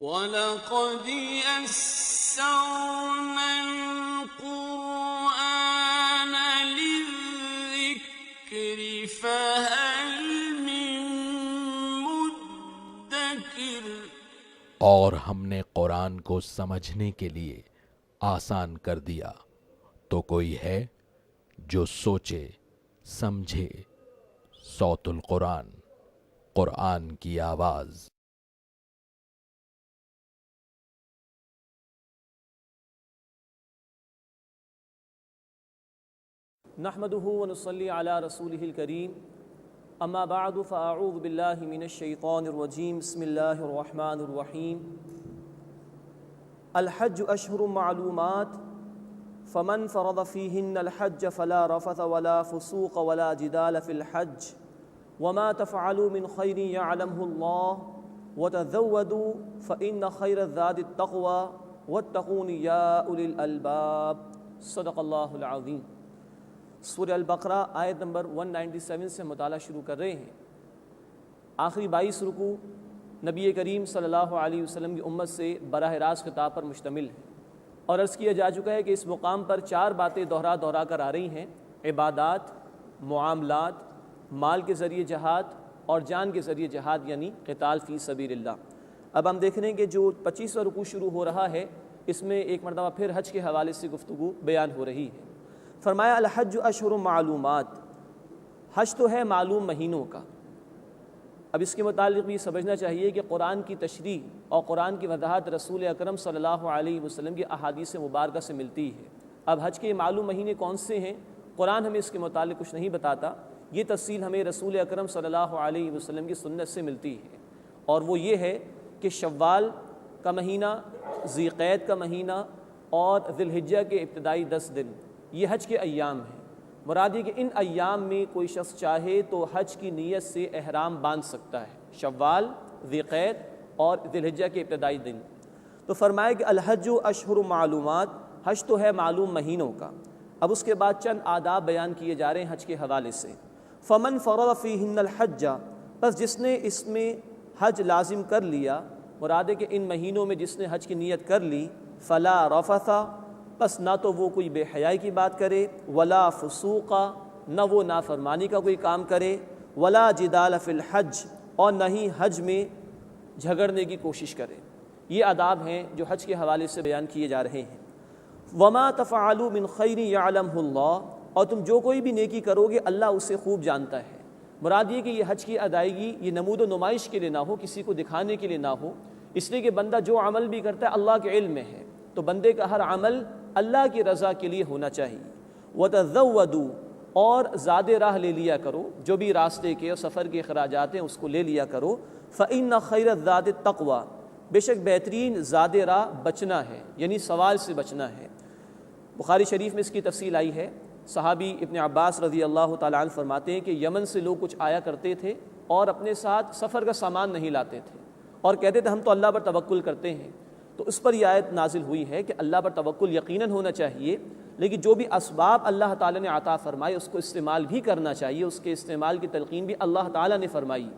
وَلَقَدْ يَسَّرْنَا الْقُرْآنَ لِلذِّكْرِ فَهَلْ مِن مُّدَّكِرٍ۔ اور ہم نے قرآن کو سمجھنے کے لیے آسان کر دیا، تو کوئی ہے جو سوچے سمجھے۔ صوت القرآن، قرآن کی آواز۔ نحمده ونصلي على رسوله الكريم، اما بعد فاعوذ بالله من الشيطان الرجيم، بسم الله الرحمن الرحيم۔ الحج اشهر معلومات، فمن فرض فيهن الحج فلا رفث ولا فسوق ولا جدال في الحج، وما تفعلوا من خير يعلمه الله، وتزودوا فإن خير الزاد التقوى واتقون يا أولي الألباب۔ صدق اللہ العظیم۔ سورہ البقرہ آیت نمبر 197 سے مطالعہ شروع کر رہے ہیں۔ آخری 22 رکوع نبی کریم صلی اللہ علیہ وسلم کی امت سے براہ راست خطاب پر مشتمل ہے، اور عرض کیا جا چکا ہے کہ اس مقام پر 4 باتیں دہرا کر آ رہی ہیں: عبادات، معاملات، مال کے ذریعے جہاد، اور جان کے ذریعے جہاد یعنی قتال فی سبیل اللہ۔ اب ہم دیکھ رہے ہیں کہ جو 25واں رکوع شروع ہو رہا ہے، اس میں ایک مرتبہ پھر حج کے حوالے سے گفتگو بیان ہو رہی ہے۔ فرمایا الحج اشہر معلومات، حج تو ہے معلوم مہینوں کا۔ اب اس کے متعلق بھی سمجھنا چاہیے کہ قرآن کی تشریح اور قرآن کی وضاحت رسول اکرم صلی اللہ علیہ وسلم کی احادیث مبارکہ سے ملتی ہے۔ اب حج کے معلوم مہینے کون سے ہیں، قرآن ہمیں اس کے متعلق کچھ نہیں بتاتا، یہ تفصیل ہمیں رسول اکرم صلی اللہ علیہ وسلم کی سنت سے ملتی ہے، اور وہ یہ ہے کہ شوال کا مہینہ، ذی قعدہ کا مہینہ اور ذی الحجہ کے ابتدائی 10 دن یہ حج کے ایام ہیں۔ مراد یہ کہ ان ایام میں کوئی شخص چاہے تو حج کی نیت سے احرام باندھ سکتا ہے، شوال، ذی قعدہ اور ذی الحجہ کے ابتدائی دن۔ تو فرمایا کہ الحج اشہر معلومات، حج تو ہے معلوم مہینوں کا۔ اب اس کے بعد چند آداب بیان کیے جا رہے ہیں حج کے حوالے سے۔ فمن فرض فیہن الحج، بس جس نے اس میں حج لازم کر لیا، مراد ہے کہ ان مہینوں میں جس نے حج کی نیت کر لی، فلا رفث، بس نہ تو وہ کوئی بے حیائی کی بات کرے، ولا فسوق، نہ وہ نافرمانی کا کوئی کام کرے، ولا جدال فی الحج، اور نہ ہی حج میں جھگڑنے کی کوشش کرے۔ یہ آداب ہیں جو حج کے حوالے سے بیان کیے جا رہے ہیں۔ وما تفعلوا من خیر یعلمہ اللہ، اور تم جو کوئی بھی نیکی کرو گے اللہ اسے خوب جانتا ہے۔ مراد یہ کہ یہ حج کی ادائیگی یہ نمود و نمائش کے لیے نہ ہو، کسی کو دکھانے کے لیے نہ ہو، اس لیے کہ بندہ جو عمل بھی کرتا ہے اللہ کے علم میں ہے، تو بندے کا ہر عمل اللہ کی رضا کے لیے ہونا چاہیے۔ وَتَزَوَّدُوا، اور زاد راہ لے لیا کرو، جو بھی راستے کے اور سفر کے اخراجات ہیں اس کو لے لیا کرو۔ فَإِنَّ خَيْرَ الزَّادِ التَّقْوَىٰ، بے شک بہترین زاد راہ بچنا ہے، یعنی سوال سے بچنا ہے۔ بخاری شریف میں اس کی تفصیل آئی ہے۔ صحابی ابن عباس رضی اللہ تعالیٰ عنہ فرماتے ہیں کہ یمن سے لوگ کچھ آیا کرتے تھے اور اپنے ساتھ سفر کا سامان نہیں لاتے تھے، اور کہتے تھے ہم تو اللہ پر توکل کرتے ہیں۔ تو اس پر یہ آیت نازل ہوئی ہے کہ اللہ پر توکل یقیناً ہونا چاہیے، لیکن جو بھی اسباب اللہ تعالیٰ نے عطا فرمائے اس کو استعمال بھی کرنا چاہیے، اس کے استعمال کی تلقین بھی اللہ تعالیٰ نے فرمائی۔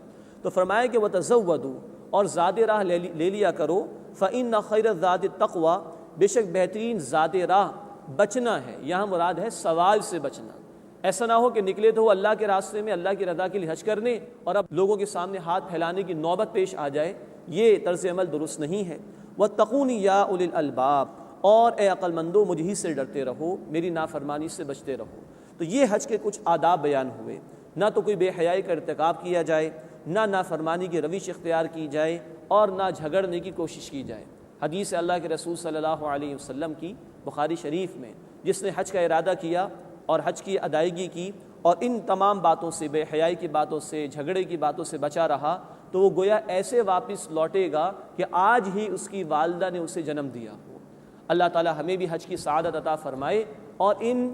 تو فرمایا کہ وَتَزَوَّدُوا، اور زاد راہ لے لیا کرو۔ فَإِنَّ خَيْرَ الزَّادِ التَّقْوَىٰ، بے شک بہترین زاد راہ بچنا ہے، یہاں مراد ہے سوال سے بچنا۔ ایسا نہ ہو کہ نکلے تو اللہ کے راستے میں اللہ کی رضا کے لیے حج کرنے، اور اب لوگوں کے سامنے ہاتھ پھیلانے کی نوبت پیش آ جائے، یہ طرز عمل درست نہیں ہے۔ وَاتَّقُونِ يَا أُولِي الْأَلْبَابِ، اور اے عقل مندو مجھ ہی سے ڈرتے رہو، میری نافرمانی سے بچتے رہو۔ تو یہ حج کے کچھ آداب بیان ہوئے، نہ تو کوئی بے حیائی کا ارتکاب کیا جائے، نہ نافرمانی کی روش اختیار کی جائے، اور نہ جھگڑنے کی کوشش کی جائے۔ حدیث اللہ کے رسول صلی اللہ علیہ وسلم کی بخاری شریف میں، جس نے حج کا ارادہ کیا اور حج کی ادائیگی کی اور ان تمام باتوں سے، بے حیائی کی باتوں سے، جھگڑے کی باتوں سے بچا رہا، تو وہ گویا ایسے واپس لوٹے گا کہ آج ہی اس کی والدہ نے اسے جنم دیا ہو۔ اللہ تعالی ہمیں بھی حج کی سعادت عطا فرمائے، اور ان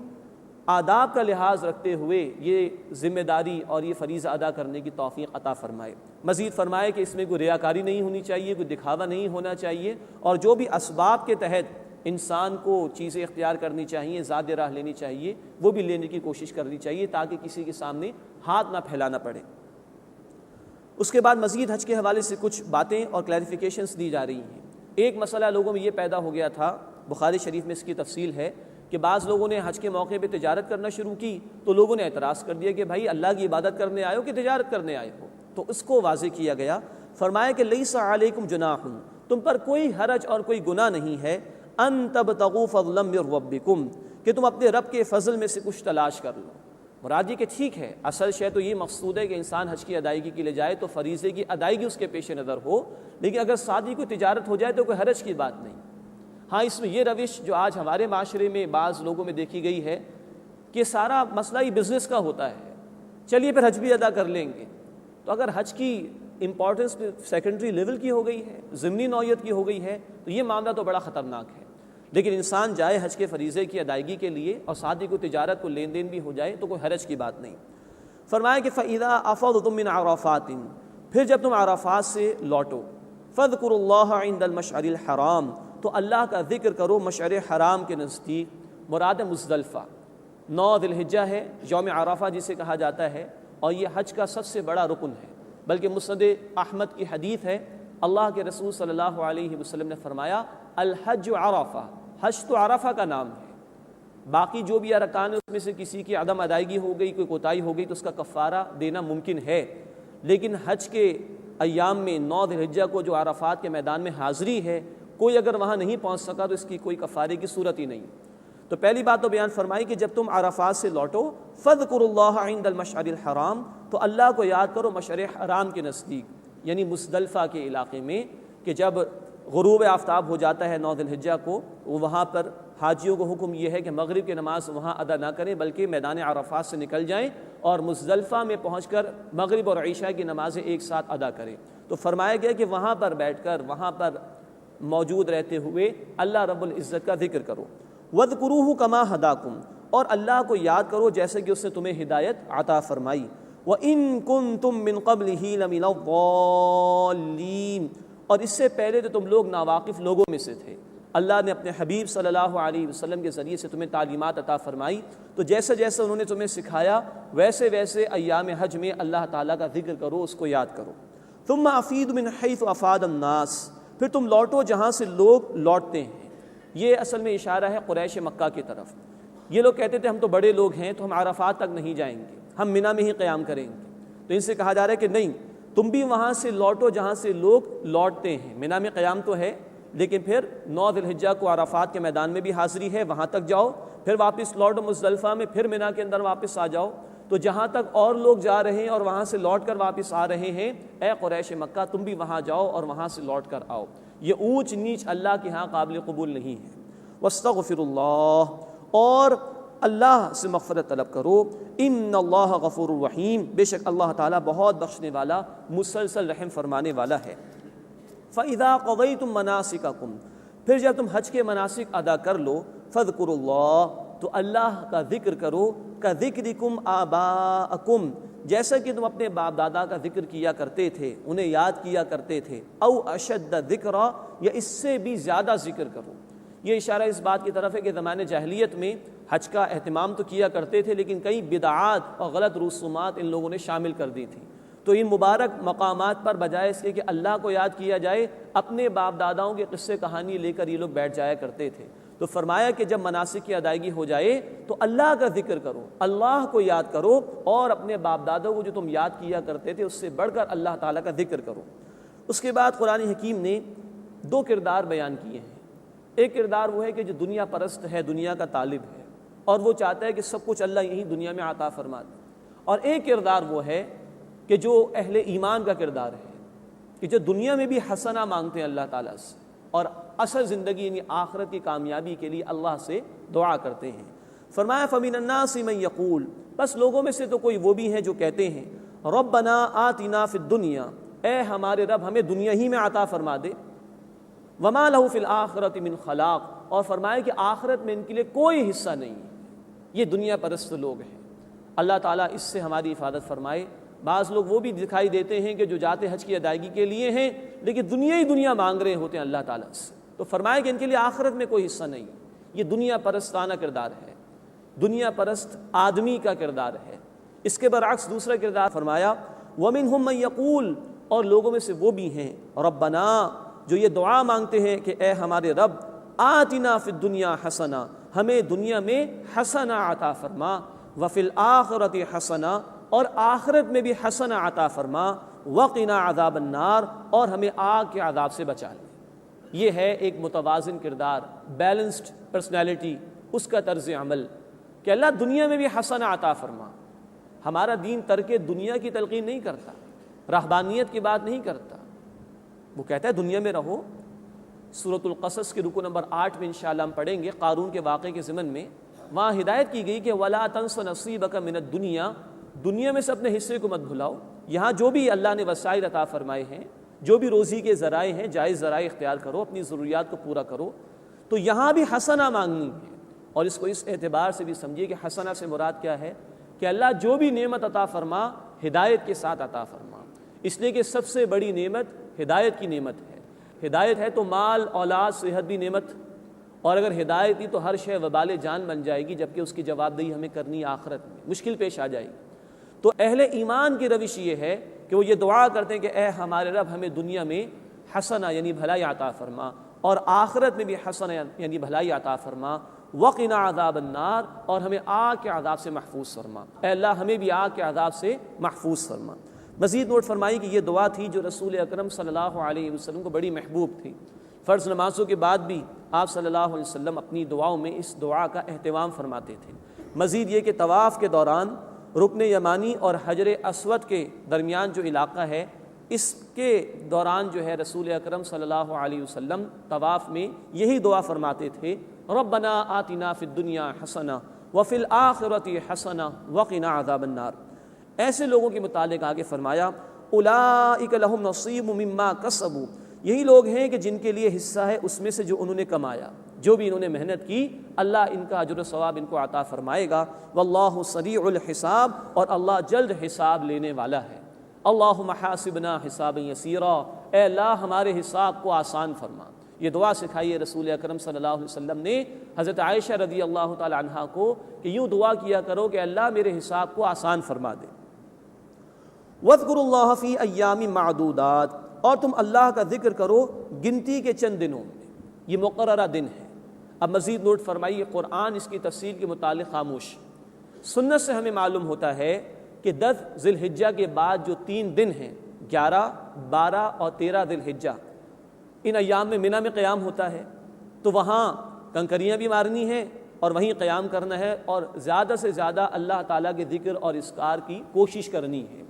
آداب کا لحاظ رکھتے ہوئے یہ ذمہ داری اور یہ فریضہ ادا کرنے کی توفیق عطا فرمائے۔ مزید فرمائے کہ اس میں کوئی ریاکاری نہیں ہونی چاہیے، کوئی دکھاوا نہیں ہونا چاہیے، اور جو بھی اسباب کے تحت انسان کو چیزیں اختیار کرنی چاہیے، زاد راہ لینی چاہیے، وہ بھی لینے کی کوشش کرنی چاہیے، تاکہ کسی کے سامنے ہاتھ نہ پھیلانا پڑے۔ اس کے بعد مزید حج کے حوالے سے کچھ باتیں اور کلیریفیکیشنز دی جا رہی ہیں۔ ایک مسئلہ لوگوں میں یہ پیدا ہو گیا تھا، بخاری شریف میں اس کی تفصیل ہے کہ بعض لوگوں نے حج کے موقع پہ تجارت کرنا شروع کی تو لوگوں نے اعتراض کر دیا کہ بھائی اللہ کی عبادت کرنے آئے ہو کہ تجارت کرنے آئے ہو؟ تو اس کو واضح کیا گیا، فرمایا کہ لیس علیکم جناح، تم پر کوئی حرج اور کوئی گناہ نہیں ہے، ان تبتغوا فضلا من ربکم، کہ تم اپنے رب کے فضل میں سے کچھ تلاش کر لو۔ مراد یہ کہ ٹھیک ہے، اصل شے تو یہ مقصود ہے کہ انسان حج کی ادائیگی کے لیے جائے تو فریضے کی ادائیگی اس کے پیش نظر ہو، لیکن اگر ساتھ ہی کوئی تجارت ہو جائے تو کوئی حرج کی بات نہیں۔ ہاں اس میں یہ روش جو آج ہمارے معاشرے میں بعض لوگوں میں دیکھی گئی ہے کہ سارا مسئلہ ہی بزنس کا ہوتا ہے، چلیے پھر حج بھی ادا کر لیں گے۔ تو اگر حج کی امپورٹنس سیکنڈری لیول کی ہو گئی ہے، ضمنی نوعیت کی ہو گئی ہے، تو یہ معاملہ تو بڑا خطرناک ہے۔ لیکن انسان جائے حج کے فریضے کی ادائیگی کے لیے اور ساتھ ہی کوئی تجارت کو لین دین بھی ہو جائے تو کوئی حرج کی بات نہیں۔ فرمایا کہ فَإِذَا أَفَضْتُم مِّنْ عَرَفَاتٍ، پھر جب تم عرفات سے لوٹو، فَاذْكُرُوا اللَّهَ عِندَ الْمَشْعَرِ الْحَرَامِ، تو اللہ کا ذکر کرو مشعر حرام کے نزدیک۔ مراد مزدلفہ، 9 ذی الحجہ ہے یوم عرفہ جسے کہا جاتا ہے، اور یہ حج کا سب سے بڑا رکن ہے، بلکہ مسند احمد کی حدیث ہے، اللہ کے رسول صلی اللہ علیہ وسلم نے فرمایا الحج عرفہ، حج تو عرفہ کا نام ہے، باقی جو بھی ارکان ہے اس میں سے کسی کی عدم ادائیگی ہو گئی، کوئی کوتاہی ہو گئی تو اس کا کفارہ دینا ممکن ہے، لیکن حج کے ایام میں 9 ذی الحجہ کو جو عرفات کے میدان میں حاضری ہے، کوئی اگر وہاں نہیں پہنچ سکا تو اس کی کوئی کفارے کی صورت ہی نہیں۔ تو پہلی بات تو بیان فرمائی کہ جب تم عرفات سے لوٹو، فَاذْكُرُوا اللَّهَ عِندَ الْمَشْعَرِ الْحَرَامِ، تو اللہ کو یاد کرو مشعر حرام کے نزدیک، یعنی مزدلفہ کے علاقے میں، کہ جب غروب آفتاب ہو جاتا ہے 9 ذی الحجہ کو، وہاں پر حاجیوں کو حکم یہ ہے کہ مغرب کی نماز وہاں ادا نہ کریں بلکہ میدان عرفات سے نکل جائیں اور مزدلفہ میں پہنچ کر مغرب اور عشاء کی نمازیں ایک ساتھ ادا کریں۔ تو فرمایا گیا کہ وہاں پر بیٹھ کر، وہاں پر موجود رہتے ہوئے اللہ رب العزت کا ذکر کرو۔ وَاذْكُرُوهُ كَمَا هَدَاكُمْ، اور اللہ کو یاد کرو جیسے کہ اس نے تمہیں ہدایت عطا فرمائی۔ وَإِن كُنتُم مِّن قَبْلِهِ لَمِنَ الضَّالِّينَ، اور اس سے پہلے تو تم لوگ ناواقف لوگوں میں سے تھے، اللہ نے اپنے حبیب صلی اللہ علیہ وسلم کے ذریعے سے تمہیں تعلیمات عطا فرمائی، تو جیسے جیسے انہوں نے تمہیں سکھایا ویسے ویسے ایام حج میں اللہ تعالیٰ کا ذکر کرو، اس کو یاد کرو۔ ثُمَّ أَفِيدُ مِنْ حَيْثُ أَفَادَ النَّاسِ، پھر تم لوٹو جہاں سے لوگ لوٹتے ہیں۔ یہ اصل میں اشارہ ہے قریش مکہ کی طرف۔ یہ لوگ کہتے تھے ہم تو بڑے لوگ ہیں تو ہم عرفات تک نہیں جائیں گے، ہم منی میں ہی قیام کریں گے، تو ان سے کہا جا رہا ہے کہ نہیں، تم بھی وہاں سے لوٹو جہاں سے لوگ لوٹتے ہیں۔ منی میں قیام تو ہے لیکن پھر 9 ذی الحجہ کو عرفات کے میدان میں بھی حاضری ہے، وہاں تک جاؤ، پھر واپس لوٹو مزدلفہ میں، پھر منی کے اندر واپس آ جاؤ۔ تو جہاں تک اور لوگ جا رہے ہیں اور وہاں سے لوٹ کر واپس آ رہے ہیں، اے قریش مکہ تم بھی وہاں جاؤ اور وہاں سے لوٹ کر آؤ۔ یہ اونچ نیچ اللہ کے ہاں قابل قبول نہیں ہے۔ واستغفر اللہ، اور اللہ سے مغفرت طلب کرو، ان اللہ غفور الرحیم، بے شک اللہ تعالیٰ بہت بخشنے والا، مسلسل رحم فرمانے والا ہے۔ فَإِذَا قَضَيْتُم مَنَاسِكَكُمْ، پھر جب تم حج کے مناسک ادا کر لو، فَاذْكُرُوا اللَّهَ، تو اللہ کا ذکر کرو، كَذِكْرِكُمْ آبَاءَكُمْ، جیسا کہ تم اپنے باپ دادا کا ذکر کیا کرتے تھے، انہیں یاد کیا کرتے تھے، او اشد ذکرا، یا اس سے بھی زیادہ ذکر کرو۔ یہ اشارہ اس بات کی طرف ہے کہ زمانے جاہلیت میں حج کا اہتمام تو کیا کرتے تھے لیکن کئی بدعات اور غلط رسومات ان لوگوں نے شامل کر دی تھی، تو ان مبارک مقامات پر بجائے اس کے کہ اللہ کو یاد کیا جائے، اپنے باپ داداؤں کے قصے کہانی لے کر یہ لوگ بیٹھ جایا کرتے تھے۔ تو فرمایا کہ جب مناسک کی ادائیگی ہو جائے تو اللہ کا ذکر کرو، اللہ کو یاد کرو، اور اپنے باپ دادوں کو جو تم یاد کیا کرتے تھے اس سے بڑھ کر اللہ تعالیٰ کا ذکر کرو۔ اس کے بعد قرآن حکیم نے 2 کردار بیان کیے ہیں۔ ایک کردار وہ ہے کہ جو دنیا پرست ہے، دنیا کا طالب ہے، اور وہ چاہتا ہے کہ سب کچھ اللہ یہی دنیا میں عطا فرما دے، اور ایک کردار وہ ہے کہ جو اہل ایمان کا کردار ہے، کہ جو دنیا میں بھی حسنہ مانگتے ہیں اللہ تعالیٰ سے، اور اصل زندگی یعنی آخرت کی کامیابی کے لیے اللہ سے دعا کرتے ہیں۔ فرمایا فَمِنَ النَّاسِ مَن يَقُولُ، بس لوگوں میں سے تو کوئی وہ بھی ہیں جو کہتے ہیں رَبَّنَا آتِنَا فِي الدُّنْيَا، اے ہمارے رب ہمیں دنیا ہی میں عطا فرما دے، وَمَا لَهُ فِي الْآخِرَةِ مِنْ خَلَاقٍ، اور فرمایا کہ آخرت میں ان کے لیے کوئی حصہ نہیں ہے۔ یہ دنیا پرست لوگ ہیں، اللہ تعالیٰ اس سے ہماری حفاظت فرمائے۔ بعض لوگ وہ بھی دکھائی دیتے ہیں کہ جو جاتے حج کی ادائیگی کے لیے ہیں لیکن دنیا ہی دنیا مانگ رہے ہوتے ہیں اللہ تعالیٰ سے، تو فرمایا کہ ان کے لیے آخرت میں کوئی حصہ نہیں۔ یہ دنیا پرستانہ کردار ہے، دنیا پرست آدمی کا کردار ہے۔ اس کے برعکس دوسرا کردار فرمایا وَمِنْهُمْ مَنْ يَقُولُ اور لوگوں میں سے وہ بھی ہیں ربنا جو یہ دعا مانگتے ہیں کہ اے ہمارے رب آتنا فی الدنیا حسنا ہمیں دنیا میں حسنا عطا فرما وفی الآخرۃ حسنا اور آخرت میں بھی حسنا عطا فرما وقنا عذاب النار اور ہمیں آگ کے عذاب سے بچا لے۔ یہ ہے ایک متوازن کردار، بیلنسڈ پرسنالٹی، اس کا طرز عمل کہ اللہ دنیا میں بھی حسنا عطا فرما۔ ہمارا دین ترک دنیا کی تلقین نہیں کرتا، رہبانیت کی بات نہیں کرتا، وہ کہتا ہے دنیا میں رہو۔ سورۃ القصص کے رکوع نمبر 8 میں انشاءاللہ ہم پڑھیں گے قارون کے واقعے کے ضمن میں، وہاں ہدایت کی گئی کہ وَلَا تَنْسَ نَصِيبَكَ مِنَ الدُّنْيَا دنیا میں سے اپنے حصے کو مت بھلاؤ۔ یہاں جو بھی اللہ نے وسائل عطا فرمائے ہیں، جو بھی روزی کے ذرائع ہیں، جائز ذرائع اختیار کرو، اپنی ضروریات کو پورا کرو۔ تو یہاں بھی حسنہ مانگنی ہے، اور اس کو اس اعتبار سے بھی سمجھیے کہ حسنہ سے مراد کیا ہے کہ اللہ جو بھی نعمت عطا فرما ہدایت کے ساتھ عطا فرما، اس لیے کہ سب سے بڑی نعمت ہدایت کی نعمت ہے۔ ہدایت ہے تو مال، اولاد، صحت بھی نعمت، اور اگر ہدایت دی تو ہر شے وبال جان بن جائے گی، جبکہ اس کی جواب دہی ہمیں کرنی آخرت میں مشکل پیش آ جائے گی۔ تو اہل ایمان کی روش یہ ہے کہ وہ یہ دعا کرتے ہیں کہ اے ہمارے رب ہمیں دنیا میں حسنہ یعنی بھلائی عطا فرما، اور آخرت میں بھی حسنہ یعنی بھلائی عطا فرما، وقنا عذاب النار اور ہمیں آگ کے عذاب سے محفوظ فرما۔ اے اللہ ہمیں بھی آگ کے عذاب سے محفوظ فرما۔ مزید نوٹ فرمائی کہ یہ دعا تھی جو رسول اکرم صلی اللہ علیہ وسلم کو بڑی محبوب تھی۔ فرض نمازوں کے بعد بھی آپ صلی اللہ علیہ وسلم اپنی دعاؤں میں اس دعا کا اہتمام فرماتے تھے۔ مزید یہ کہ طواف کے دوران رکن یمانی اور حجر اسود کے درمیان جو علاقہ ہے، اس کے دوران جو ہے رسول اکرم صلی اللہ علیہ وسلم طواف میں یہی دعا فرماتے تھے، ربنا آتنا فی الدنیا حسنہ وفی الآخرۃ حسنہ وقنا عذاب النار۔ ایسے لوگوں کے متعلق آگے فرمایا اولئک لہم نصیب مما کسبوا، یہی لوگ ہیں کہ جن کے لیے حصہ ہے اس میں سے جو انہوں نے کمایا، جو بھی انہوں نے محنت کی، اللہ ان کا اجر و ثواب ان کو عطا فرمائے گا۔ واللہ سریع الحساب اور اللہ جلد حساب لینے والا ہے۔ اللہم حاسبنا حسابا یسیرا، اے اللہ ہمارے حساب کو آسان فرما۔ یہ دعا سکھائی رسول اکرم صلی اللہ علیہ وسلم نے حضرت عائشہ رضی اللہ تعالی عنہا کو کہ یوں دعا کیا کرو کہ اللہ میرے حساب کو آسان فرما دے۔ وَاذْكُرُوا اللَّهَ فِي أَيَّامٍ مَّعْدُودَاتٍ اور تم اللہ کا ذکر کرو گنتی کے چند دنوں میں، یہ مقررہ دن ہے۔ اب مزید نوٹ فرمائیے قرآن اس کی تفصیل کے متعلق خاموش۔ سنت سے ہمیں معلوم ہوتا ہے کہ 10 ذی الحجہ کے بعد جو 3 دن ہیں 11، 12 اور 13 ذی الحجہ، ان ایام میں منی میں قیام ہوتا ہے، تو وہاں کنکریاں بھی مارنی ہیں اور وہیں قیام کرنا ہے، اور زیادہ سے زیادہ اللہ تعالیٰ کے ذکر اور اذکار کی کوشش کرنی ہے۔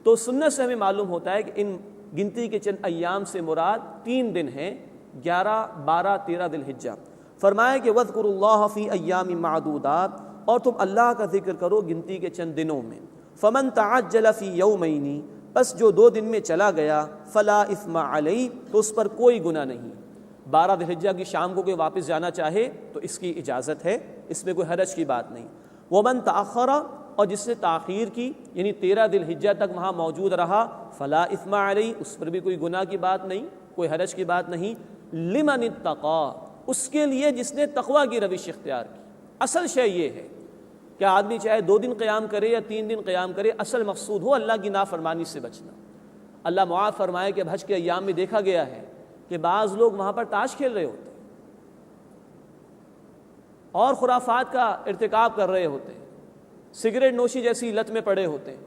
تو سنت سے ہمیں معلوم ہوتا ہے کہ ان گنتی کے چند ایام سے مراد 3 دن ہیں، 11، 12، 13 ذی الحجہ۔ فرمایا کہ وَاذْكُرُوا اللَّهَ فِي أَيَّامٍ مَّعْدُودَاتٍ اور تم اللہ کا ذکر کرو گنتی کے چند دنوں میں۔ فَمَن تَعَجَّلَ فِي يَوْمَيْنِ بس جو 2 دن میں چلا گیا، فَلَا إِثْمَ عَلَيْهِ تو اس پر کوئی گناہ نہیں۔ 12 ذی الحجہ کی شام کو کوئی واپس جانا چاہے تو اس کی اجازت ہے، اس میں کوئی حرج کی بات نہیں۔ وَمَن تَأَخَّرَ اور جس نے تاخیر کی یعنی 13 ذی الحجہ تک وہاں موجود رہا، فلا اثم علیہ اس پر بھی کوئی گناہ کی بات نہیں، کوئی حرج کی بات نہیں۔ لمن اتقا اس کے لیے جس نے تقوی کی روش اختیار کی۔ اصل شے یہ ہے کہ آدمی چاہے 2 دن قیام کرے یا 3 دن قیام کرے، اصل مقصود ہو اللہ کی نافرمانی سے بچنا۔ اللہ معاف فرمائے کہ حج کے ایام میں دیکھا گیا ہے کہ بعض لوگ وہاں پر تاش کھیل رہے ہوتے ہیں اور خرافات کا ارتکاب کر رہے ہوتے ہیں، سگریٹ نوشی جیسی لت میں پڑے ہوتے ہیں،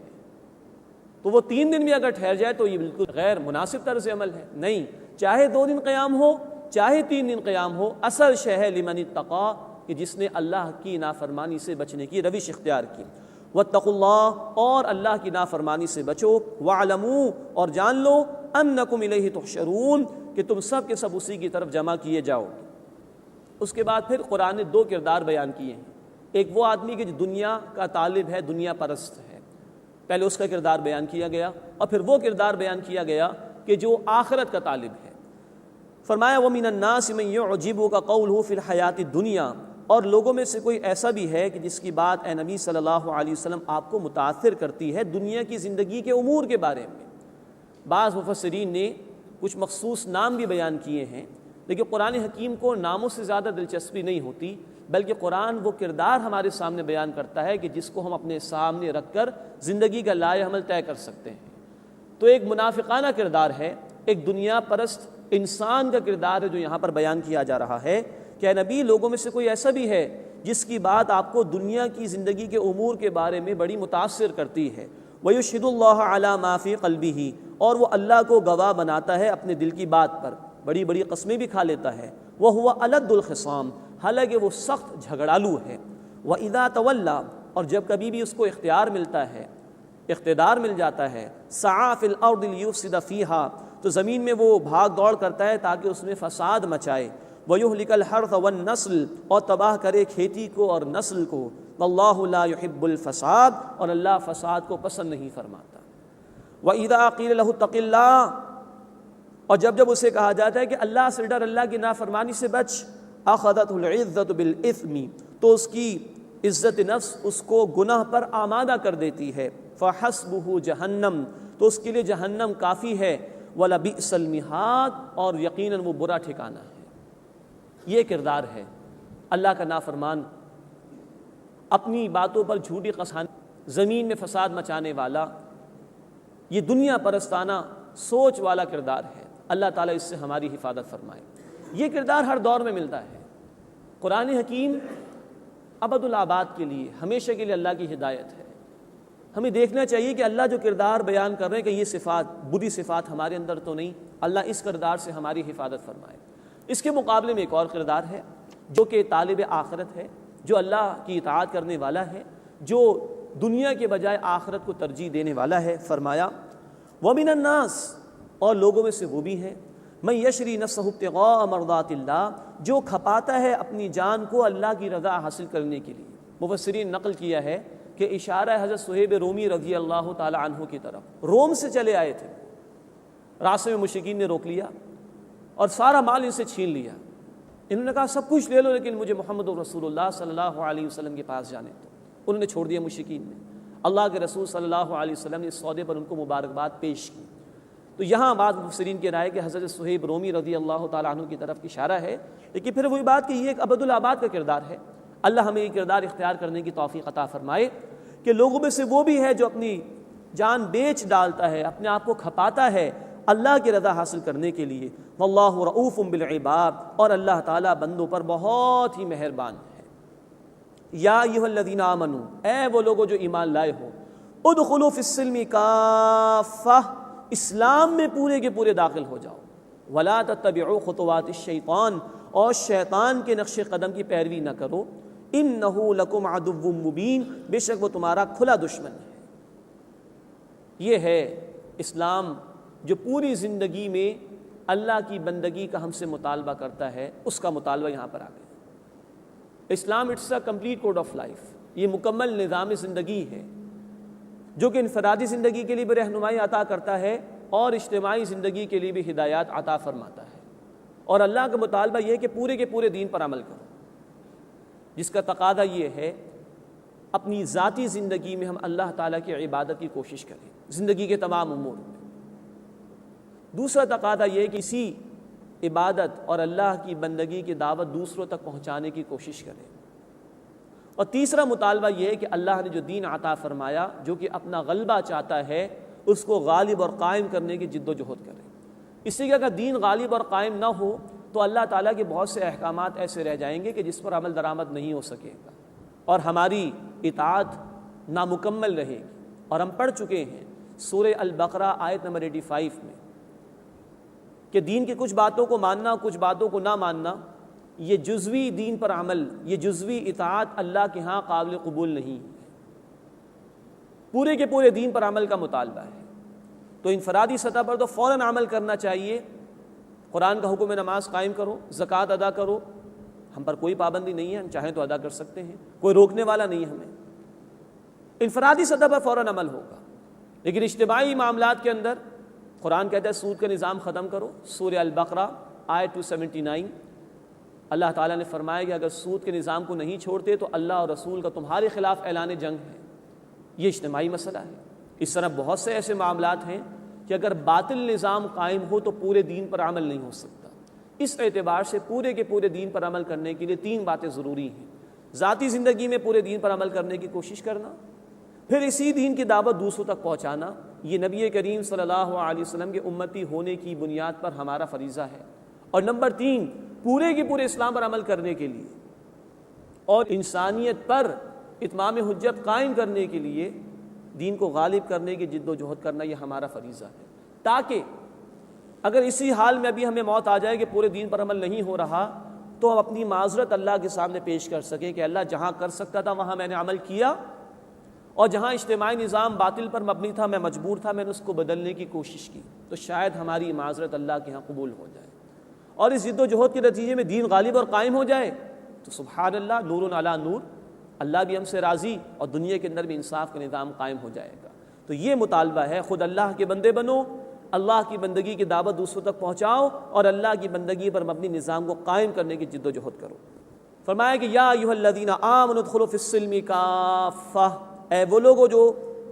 تو وہ 3 دن بھی اگر ٹھہر جائے تو یہ بالکل غیر مناسب طرز عمل ہے۔ نہیں، چاہے 2 دن قیام ہو چاہے 3 دن قیام ہو، اصل شے ہے لمن اتقا کہ جس نے اللہ کی نافرمانی سے بچنے کی روش اختیار کی۔ واتقوا اللہ اور اللہ کی نافرمانی سے بچو، واعلموا اور جان لو انکم الیہ تحشرون کہ تم سب کے سب اسی کی طرف جمع کیے جاؤ گے۔ اس کے بعد پھر قرآن نے 2 کردار بیان کیے ہیں۔ ایک وہ آدمی کہ جو دنیا کا طالب ہے، دنیا پرست ہے، پہلے اس کا کردار بیان کیا گیا، اور پھر وہ کردار بیان کیا گیا کہ جو آخرت کا طالب ہے۔ فرمایا وَمِنَ النَّاسِ مَن يُعْجِبُكَ قَوْلُهُ فِي الْحَيَاةِ الدُّنْيَا اور لوگوں میں سے کوئی ایسا بھی ہے کہ جس کی بات اے نبی صلی اللہ علیہ وسلم آپ کو متاثر کرتی ہے دنیا کی زندگی کے امور کے بارے میں۔ بعض مفسرین نے کچھ مخصوص نام بھی بیان کیے ہیں، لیکن قرآن حکیم کو ناموں سے زیادہ دلچسپی نہیں ہوتی، بلکہ قرآن وہ کردار ہمارے سامنے بیان کرتا ہے کہ جس کو ہم اپنے سامنے رکھ کر زندگی کا لائے عمل طے کر سکتے ہیں۔ تو ایک منافقانہ کردار ہے، ایک دنیا پرست انسان کا کردار ہے جو یہاں پر بیان کیا جا رہا ہے کہ اے نبی، لوگوں میں سے کوئی ایسا بھی ہے جس کی بات آپ کو دنیا کی زندگی کے امور کے بارے میں بڑی متاثر کرتی ہے، وَيُشْهِدُ اللَّهَ عَلَى مَا فِي قَلْبِهِ، اور وہ اللہ کو گواہ بناتا ہے اپنے دل کی بات پر، بڑی بڑی قسمیں بھی کھا لیتا ہے، وَهُوَ أَلَدُّ الْخِصَامِ، حالانکہ وہ سخت جھگڑالو ہے، وَإِذَا تَوَلَّى، اور جب کبھی بھی اس کو اختیار ملتا ہے، اقتدار مل جاتا ہے، سعى فی الارض لیفسد فیہا، تو زمین میں وہ بھاگ دوڑ کرتا ہے تاکہ اس میں فساد مچائے، ویہلک الحرث والنسل، اور تباہ کرے کھیتی کو اور نسل کو، واللہ لا یحب الفساد، اور اللہ فساد کو پسند نہیں فرماتا۔ وَإِذَا قِيلَ لَهُ اتَّقِ اللَّهَ، اور جب اسے کہا جاتا ہے کہ اللہ سے ڈر، اللہ کی نافرمانی سے بچ، أَخَذَتْهُ الْعِزَّةُ بِالْإِثْمِ، تو اس کی عزت نفس اس کو گناہ پر آمادہ کر دیتی ہے، فَحَسْبُهُ جَهَنَّمْ، تو اس کے لیے جہنم کافی ہے، وَلَبِئْسَ الْمِہَادُ، اور یقیناً وہ برا ٹھکانہ ہے۔ یہ کردار ہے اللہ کا نافرمان، اپنی باتوں پر جھوٹی قسم، زمین میں فساد مچانے والا، یہ دنیا پرستانہ سوچ والا کردار ہے۔ اللہ تعالیٰ اس سے ہماری حفاظت فرمائے۔ یہ کردار ہر دور میں ملتا ہے۔ قرآن حکیم ابد الآباد کے لیے، ہمیشہ کے لیے اللہ کی ہدایت ہے۔ ہمیں دیکھنا چاہیے کہ اللہ جو کردار بیان کر رہے ہیں کہ یہ صفات، بری صفات ہمارے اندر تو نہیں، اللہ اس کردار سے ہماری حفاظت فرمائے۔ اس کے مقابلے میں ایک اور کردار ہے جو کہ طالب آخرت ہے، جو اللہ کی اطاعت کرنے والا ہے، جو دنیا کے بجائے آخرت کو ترجیح دینے والا ہے۔ فرمایا وَمِنَ النَّاسِ، اور لوگوں میں سے وہ بھی ہے، مَن یشری نفسہ ابتغاء مرضات اللہ، جو کھپاتا ہے اپنی جان کو اللہ کی رضا حاصل کرنے کے لیے۔ مفسرین نقل کیا ہے کہ اشارہ حضرت صہیب رومی رضی اللہ تعالی عنہ کی طرف، روم سے چلے آئے تھے، راستے میں مشرکین نے روک لیا اور سارا مال ان سے چھین لیا۔ انہوں نے کہا سب کچھ لے لو لیکن مجھے محمد رسول اللہ صلی اللہ علیہ وسلم کے پاس جانے دو۔ انہوں نے چھوڑ دیا مشرکین نے۔ اللہ کے رسول صلی اللہ علیہ وسلم نے اس سودے پر ان کو مبارکباد پیش کی۔ تو یہاں بعض مفسرین کی رائے کہ حضرت صہیب رومی رضی اللہ تعالیٰ عنہ کی طرف اشارہ ہے، لیکن پھر وہی بات کہ یہ ایک ابد الآباد کا کردار ہے۔ اللہ ہمیں یہ کردار اختیار کرنے کی توفیق عطا فرمائے کہ لوگوں میں سے وہ بھی ہے جو اپنی جان بیچ ڈالتا ہے، اپنے آپ کو کھپاتا ہے اللہ کی رضا حاصل کرنے کے لیے۔ واللہ رؤوف بالعباد، اور اللہ تعالیٰ بندوں پر بہت ہی مہربان ہے۔ یا ایھا الذین آمنوا، اے وہ لوگوں جو ایمان لائے ہو، ادخلوا فی السلم کافہ، اسلام میں پورے کے پورے داخل ہو جاؤ، ولا تتبعوا خطوات الشیطان، اور شیطان کے نقش قدم کی پیروی نہ کرو، انہ لکم عدو مبین، بے شک وہ تمہارا کھلا دشمن ہے۔ یہ ہے اسلام جو پوری زندگی میں اللہ کی بندگی کا ہم سے مطالبہ کرتا ہے، اس کا مطالبہ یہاں پر آ گیا۔ Islam it's a complete code of life, یہ مکمل نظام زندگی ہے جو کہ انفرادی زندگی کے لیے بھی رہنمائی عطا کرتا ہے اور اجتماعی زندگی کے لیے بھی ہدایات عطا فرماتا ہے۔ اور اللہ کا مطالبہ یہ ہے کہ پورے کے پورے دین پر عمل کرو، جس کا تقاضا یہ ہے اپنی ذاتی زندگی میں ہم اللہ تعالیٰ کی عبادت کی کوشش کریں، زندگی کے تمام امور میں۔ دوسرا تقاضا یہ ہے کہ اسی عبادت اور اللہ کی بندگی کی دعوت دوسروں تک پہنچانے کی کوشش کریں۔ اور تیسرا مطالبہ یہ ہے کہ اللہ نے جو دین عطا فرمایا، جو کہ اپنا غلبہ چاہتا ہے، اس کو غالب اور قائم کرنے کی جد و جہد کریں۔ اس سے کہ اگر دین غالب اور قائم نہ ہو تو اللہ تعالیٰ کے بہت سے احکامات ایسے رہ جائیں گے کہ جس پر عمل درآمد نہیں ہو سکے گا، اور ہماری اطاعت نامکمل رہے گی۔ اور ہم پڑھ چکے ہیں سورہ البقرہ آیت نمبر 85 میں کہ دین کی کچھ باتوں کو ماننا، کچھ باتوں کو نہ ماننا، یہ جزوی دین پر عمل، یہ جزوی اطاعت اللہ کے ہاں قابل قبول نہیں ہے، پورے کے پورے دین پر عمل کا مطالبہ ہے۔ تو انفرادی سطح پر تو فوراً عمل کرنا چاہیے، قرآن کا حکم ہے نماز قائم کرو، زکوٰۃ ادا کرو، ہم پر کوئی پابندی نہیں ہے، ہم چاہیں تو ادا کر سکتے ہیں، کوئی روکنے والا نہیں ہے ہمیں، انفرادی سطح پر فوراً عمل ہوگا۔ لیکن اجتماعی معاملات کے اندر قرآن کہتا ہے سود کا نظام ختم کرو، سورہ البقرہ آیت 279، اللہ تعالیٰ نے فرمایا کہ اگر سود کے نظام کو نہیں چھوڑتے تو اللہ اور رسول کا تمہارے خلاف اعلان جنگ ہے۔ یہ اجتماعی مسئلہ ہے۔ اس طرح بہت سے ایسے معاملات ہیں کہ اگر باطل نظام قائم ہو تو پورے دین پر عمل نہیں ہو سکتا۔ اس اعتبار سے پورے کے پورے دین پر عمل کرنے کے لیے 3 باتیں ضروری ہیں: ذاتی زندگی میں پورے دین پر عمل کرنے کی کوشش کرنا، پھر اسی دین کی دعوت دوسروں تک پہنچانا، یہ نبی کریم صلی اللہ علیہ وسلم کے امتی ہونے کی بنیاد پر ہمارا فریضہ ہے۔ اور نمبر 3، پورے کے پورے اسلام پر عمل کرنے کے لیے اور انسانیت پر اتمام حجت قائم کرنے کے لیے دین کو غالب کرنے کی جد و جہد کرنا، یہ ہمارا فریضہ ہے، تاکہ اگر اسی حال میں ابھی ہمیں موت آ جائے کہ پورے دین پر عمل نہیں ہو رہا تو ہم اپنی معذرت اللہ کے سامنے پیش کر سکیں کہ اللہ جہاں کر سکتا تھا وہاں میں نے عمل کیا، اور جہاں اجتماعی نظام باطل پر مبنی تھا، میں مجبور تھا، میں نے اس کو بدلنے کی کوشش کی، تو شاید ہماری معذرت اللہ کے ہاں قبول ہو جائے، اور اس جد و جہد کے نتیجے میں دین غالب اور قائم ہو جائے تو سبحان اللہ، نور علی نور، اللہ بھی ہم سے راضی اور دنیا کے اندر بھی انصاف کا نظام قائم ہو جائے گا۔ تو یہ مطالبہ ہے، خود اللہ کے بندے بنو، اللہ کی بندگی کی دعوت دوسروں تک پہنچاؤ اور اللہ کی بندگی پر مبنی نظام کو قائم کرنے کی جد و جہد کرو۔ فرمایا کہ یا ایھا الذین آمنوا ادخلوا فی السلم کافہ، اے وہ لوگو جو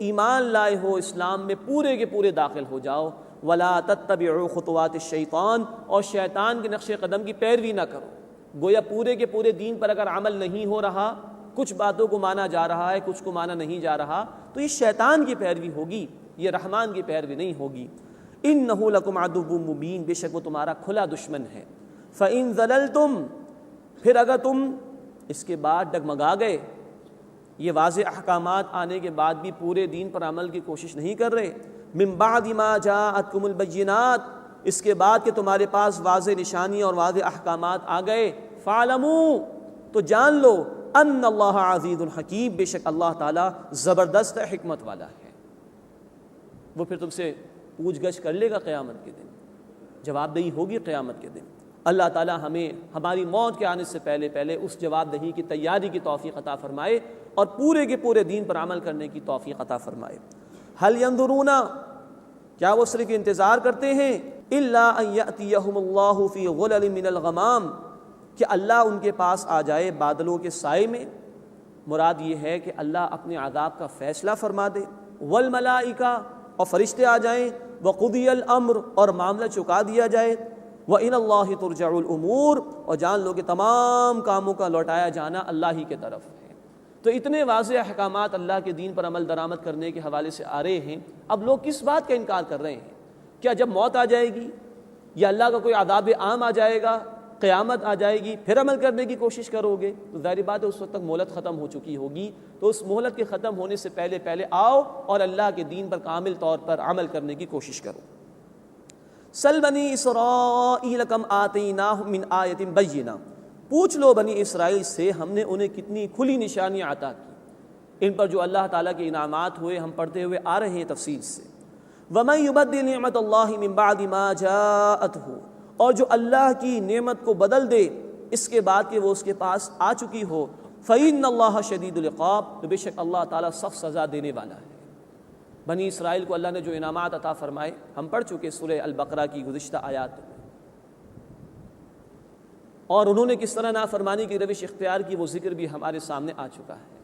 ایمان لائے ہو اسلام میں پورے کے پورے داخل ہو جاؤ، ولا تتبعوا خطوات الشیطان، اور شیطان کے نقش قدم کی پیروی نہ کرو۔ گویا پورے کے پورے دین پر اگر عمل نہیں ہو رہا، کچھ باتوں کو مانا جا رہا ہے، کچھ کو مانا نہیں جا رہا، تو یہ شیطان کی پیروی ہوگی، یہ رحمان کی پیروی نہیں ہوگی۔ انہ لکم عدو مبین، بے شک وہ تمہارا کھلا دشمن ہے۔ فإن ضللتم، پھر اگر تم اس کے بعد ڈگمگا گئے، یہ واضح احکامات آنے کے بعد بھی پورے دین پر عمل کی کوشش نہیں کر رہے، من بعد ما جاءتکم البینات، اس کے بعد کہ تمہارے پاس واضح نشانی اور واضح احکامات آ گئے، فاعلموا، تو جان لو، ان اللہ عزیز الحکیم، بے شک اللہ تعالیٰ زبردست حکمت والا ہے۔ وہ پھر تم سے پوچھ گچھ کر لے گا قیامت کے دن، جواب دہی ہوگی قیامت کے دن۔ اللہ تعالیٰ ہمیں ہماری موت کے آنے سے پہلے پہلے اس جواب دہی کی تیاری کی توفیق عطا فرمائے اور پورے کے پورے دین پر عمل کرنے کی توفیق عطا فرمائے۔ هل ينظرون، کیا وہ صرف انتظار کرتے ہیں، الا ان یأتیہم اللہ فی غلل من الغمام، کہ اللہ ان کے پاس آ جائے بادلوں کے سائے میں، مراد یہ ہے کہ اللہ اپنے عذاب کا فیصلہ فرما دے، والملائکہ، اور فرشتے آ جائیں، وقضی الامر، اور معاملہ چکا دیا جائے، وَإِلَى اللَّهِ تُرْجَعُ الْأُمُورُ، اور جان لو کہ تمام کاموں کا لوٹایا جانا اللہ ہی کے طرف ہے۔ تو اتنے واضح احکامات اللہ کے دین پر عمل درآمد کرنے کے حوالے سے آ رہے ہیں، اب لوگ کس بات کا انکار کر رہے ہیں؟ کیا جب موت آ جائے گی یا اللہ کا کوئی عذاب عام آ جائے گا، قیامت آ جائے گی، پھر عمل کرنے کی کوشش کرو گے؟ تو ظاہر بات ہے اس وقت تک مہلت ختم ہو چکی ہوگی، تو اس مہلت کے ختم ہونے سے پہلے پہلے آؤ اور اللہ کے دین پر کامل طور پر عمل کرنے کی کوشش کرو۔ سل بنی اسرائیل کم آتیناہم من آیۃ بینہ، پوچھ لو بنی اسرائیل سے ہم نے انہیں کتنی کھلی نشانیاں عطا کی، ان پر جو اللہ تعالیٰ کے انعامات ہوئے ہم پڑھتے ہوئے آ رہے ہیں تفصیل سے۔ وَمَن يُبَدِّلْ نِعْمَةَ اللَّهِ مِن بَعْدِ مَا جَاءَتْهُ، اور جو اللہ کی نعمت کو بدل دے اس کے بعد کہ وہ اس کے پاس آ چکی ہو، فَإِنَّ اللَّهَ شَدِيدُ الْعِقَابِ، تو بے شک اللہ تعالیٰ سخت سزا دینے والا ہے۔ بنی اسرائیل کو اللہ نے جو انعامات عطا فرمائے ہم پڑھ چکے سورہ البقرہ کی گزشتہ آیات میں، اور انہوں نے کس طرح نافرمانی کی روش اختیار کی وہ ذکر بھی ہمارے سامنے آ چکا ہے۔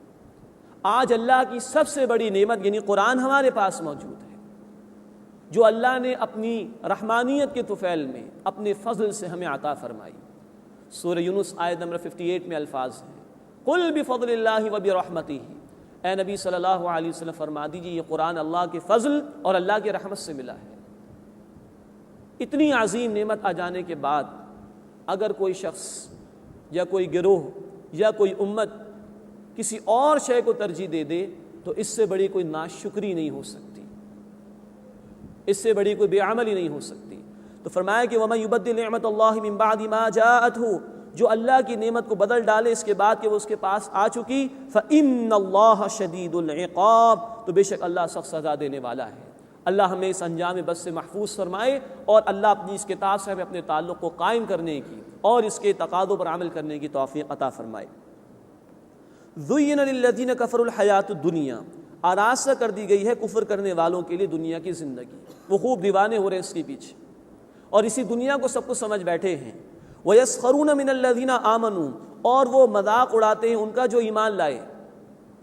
آج اللہ کی سب سے بڑی نعمت یعنی قرآن ہمارے پاس موجود ہے، جو اللہ نے اپنی رحمانیت کے طفیل میں اپنے فضل سے ہمیں عطا فرمائی۔ سورہ یونس آیت نمبر 58 میں الفاظ ہیں، قل بفضل اللہ وبرحمتہ، اے نبی صلی اللہ علیہ وسلم فرما دیجیے یہ قرآن اللہ کے فضل اور اللہ کی رحمت سے ملا ہے۔ اتنی عظیم نعمت آ جانے کے بعد اگر کوئی شخص یا کوئی گروہ یا کوئی امت کسی اور شے کو ترجیح دے دے تو اس سے بڑی کوئی ناشکری نہیں ہو سکتی، اس سے بڑی کوئی بے عملی نہیں ہو سکتی۔ تو فرمایا کہ وَمَن يُبَدِّلْ نِعْمَةَ اللَّهِ مِن بَعْدِ مَا جَاءَتْهُ، جو اللہ کی نعمت کو بدل ڈالے اس کے بعد کہ وہ اس کے پاس آ چکی، فَإِنَّ اللَّهَ شَدِيدُ الْعِقَابِ، تو بے شک اللہ سخت سزا دینے والا ہے۔ اللہ ہمیں اس انجام بد سے محفوظ فرمائے اور اللہ اپنی اس کتاب سے ہمیں اپنے تعلق کو قائم کرنے کی اور اس کے تقاضوں پر عمل کرنے کی توفیق عطا فرمائے۔ زُيِّنَ لِلَّذِينَ كَفَرُوا الْحَيَاةُ الدُّنْيَا، آراستہ کر دی گئی ہے کفر کرنے والوں کے لیے دنیا کی زندگی، وہ خوب دیوانے ہو رہے ہیں اس کے پیچھے اور اسی دنیا کو سب کچھ سمجھ بیٹھے ہیں۔ وَيَسْخَرُونَ مِنَ الَّذِينَ آمَنُوا، اور وہ مذاق اڑاتے ہیں ان کا جو ایمان لائے۔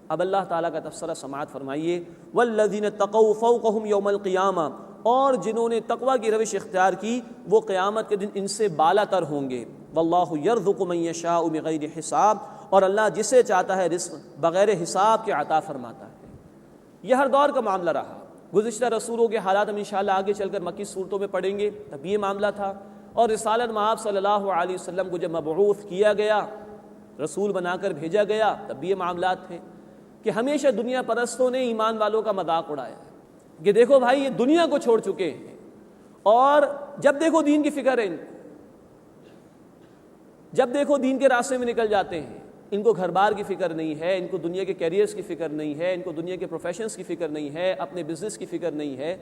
اب اللہ تعالیٰ کا تبصرہ سماعت فرمائیے، وَالَّذِينَ اتَّقَوْا فَوْقَهُمْ يَوْمَ الْقِيَامَةِ، اور جنہوں نے تقوی کی روش اختیار کی وہ قیامت کے دن ان سے بالا تر ہوں گے۔ وَاللَّهُ يَرْزُقُ مَن يَشَاءُ بِغَيْرِ حِسَاب، اور اللہ جسے چاہتا ہے رزق بغیر حساب کے عطا فرماتا ہے۔ یہ ہر دور کا معاملہ رہا، گزشتہ رسولوں کے حالات ہم انشاءاللہ آگے چل کر مکی صورتوں میں پڑھیں گے، تب یہ معاملہ تھا۔ اور رسالت میں آپ صلی اللہ علیہ وسلم کو جب مبعوث کیا گیا، رسول بنا کر بھیجا گیا، تب بھی یہ معاملات تھے کہ ہمیشہ دنیا پرستوں نے ایمان والوں کا مذاق اڑایا ہے کہ دیکھو بھائی یہ دنیا کو چھوڑ چکے ہیں اور جب دیکھو دین کی فکر ہے ان کو، جب دیکھو دین کے راستے میں نکل جاتے ہیں، ان کو گھر بار کی فکر نہیں ہے، ان کو دنیا کے کیریئرز کی فکر نہیں ہے، ان کو دنیا کے پروفیشنز کی فکر نہیں ہے، اپنے بزنس کی فکر نہیں ہے۔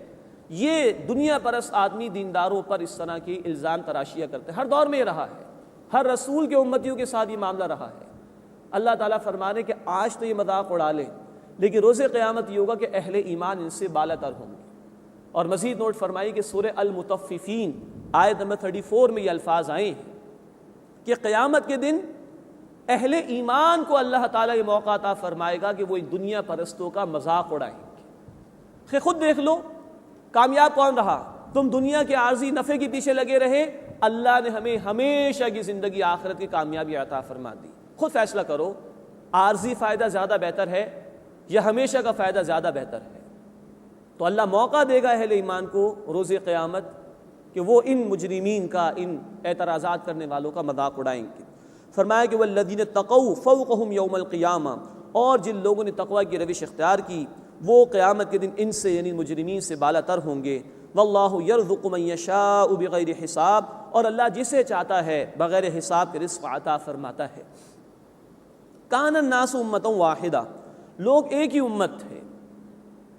یہ دنیا پرست آدمی دینداروں پر اس طرح کی الزام تراشیاں کرتے ہیں، ہر دور میں یہ رہا ہے، ہر رسول کے امتیوں کے ساتھ یہ معاملہ رہا ہے۔ اللہ تعالیٰ فرما رہے کہ آج تو یہ مذاق اڑا لیں، لیکن روز قیامت یہ ہوگا کہ اہل ایمان ان سے بالا تر ہوں گے۔ اور مزید نوٹ فرمائی کہ سورہ المطففین آیت نمبر 34 میں یہ الفاظ آئے ہیں کہ قیامت کے دن اہل ایمان کو اللہ تعالیٰ یہ موقع عطا فرمائے گا کہ وہ ان دنیا پرستوں کا مذاق اڑائیں گے۔ خود دیکھ لو کامیاب کون رہا؟ تم دنیا کے عارضی نفع کے پیچھے لگے رہے، اللہ نے ہمیں ہمیشہ کی زندگی آخرت کی کامیابی عطا فرما دی۔ خود فیصلہ کرو، عارضی فائدہ زیادہ بہتر ہے یا ہمیشہ کا فائدہ زیادہ بہتر ہے؟ تو اللہ موقع دے گا اہل ایمان کو روز قیامت کہ وہ ان مجرمین کا، ان اعتراضات کرنے والوں کا مذاق اڑائیں گے۔ فرمایا کہ والذین تقوا فوقہم یوم القیامہ، اور جن لوگوں نے تقوی کی روش اختیار کی وہ قیامت کے دن ان سے یعنی مجرمین سے بالا تر ہوں گے۔ واللہ یرزق من یشاء بغیر حساب، اور اللہ جسے چاہتا ہے بغیر حساب کے رزق عطا فرماتا ہے۔ کان الناس امۃ واحدہ، لوگ ایک ہی امت تھے،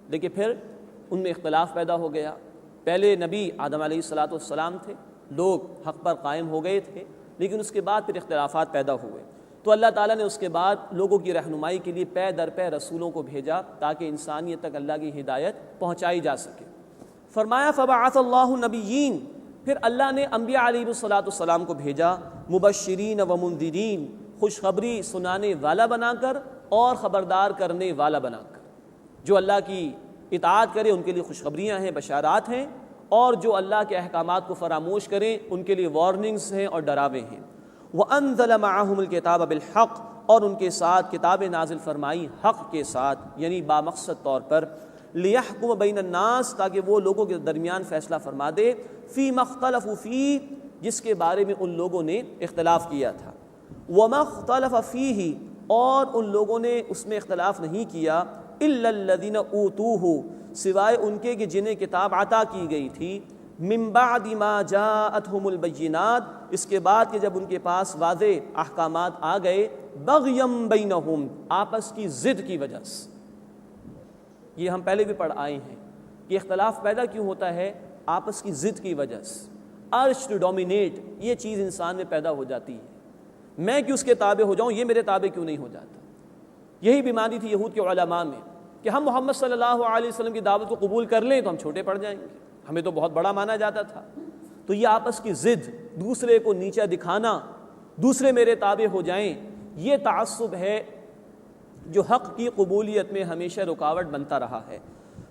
لیکن پھر ان میں اختلاف پیدا ہو گیا۔ پہلے نبی آدم علیہ الصلاۃ والسلام تھے، لوگ حق پر قائم ہو گئے تھے، لیکن اس کے بعد پھر اختلافات پیدا ہوئے، تو اللہ تعالیٰ نے اس کے بعد لوگوں کی رہنمائی کے لیے پے در پے رسولوں کو بھیجا تاکہ انسانیت تک اللہ کی ہدایت پہنچائی جا سکے۔ فرمایا فبعث اللہ نبیین، پھر اللہ نے انبیاء علیہ الصلاۃ والسلام کو بھیجا، مبشرین و منذرین، خوشخبری سنانے والا بنا کر اور خبردار کرنے والا بنا کر۔ جو اللہ کی اطاعت کرے ان کے لیے خوشخبریاں ہیں، بشارات ہیں، اور جو اللہ کے احکامات کو فراموش کریں ان کے لیے وارننگز ہیں اور ڈراوے ہیں۔ وَأَنزَلَ مَعَهُمُ الْكِتَابَ بِالْحَقِّ، اور ان کے ساتھ کتاب نازل فرمائی حق کے ساتھ، یعنی بامقصد طور پر، لِيَحْكُمَ بَيْنَ النَّاسِ، تاکہ وہ لوگوں کے درمیان فیصلہ فرما دے، فِي مَا اخْتَلَفُوا فِيهِ، جس کے بارے میں ان لوگوں نے اختلاف کیا تھا، وَمَا اخْتَلَفَ فِيهِ، اور ان لوگوں نے اس میں اختلاف نہیں کیا، إِلَّا الَّذِينَ أُوتُوهُ، سوائے ان کے کہ جنہیں کتاب عطا کی گئی تھی، من بعد ما جاءتهم البینات، اس کے بعد کہ جب ان کے پاس واضح احکامات آ گئے، بغیم بینہم، آپس کی ضد کی وجہ سے۔ یہ ہم پہلے بھی پڑھ آئے ہیں کہ اختلاف پیدا کیوں ہوتا ہے؟ آپس کی ضد کی وجہ سے، ارج ٹو ڈومینیٹ، یہ چیز انسان میں پیدا ہو جاتی ہے، میں کیوں اس کے تابع ہو جاؤں، یہ میرے تابع کیوں نہیں ہو جاتا۔ یہی بیماری تھی یہود کے علماء میں کہ ہم محمد صلی اللہ علیہ وسلم کی دعوت کو قبول کر لیں تو ہم چھوٹے پڑ جائیں گے، ہمیں تو بہت بڑا مانا جاتا تھا۔ تو یہ آپس کی ضد، دوسرے کو نیچا دکھانا، دوسرے میرے تابع ہو جائیں، یہ تعصب ہے جو حق کی قبولیت میں ہمیشہ رکاوٹ بنتا رہا ہے۔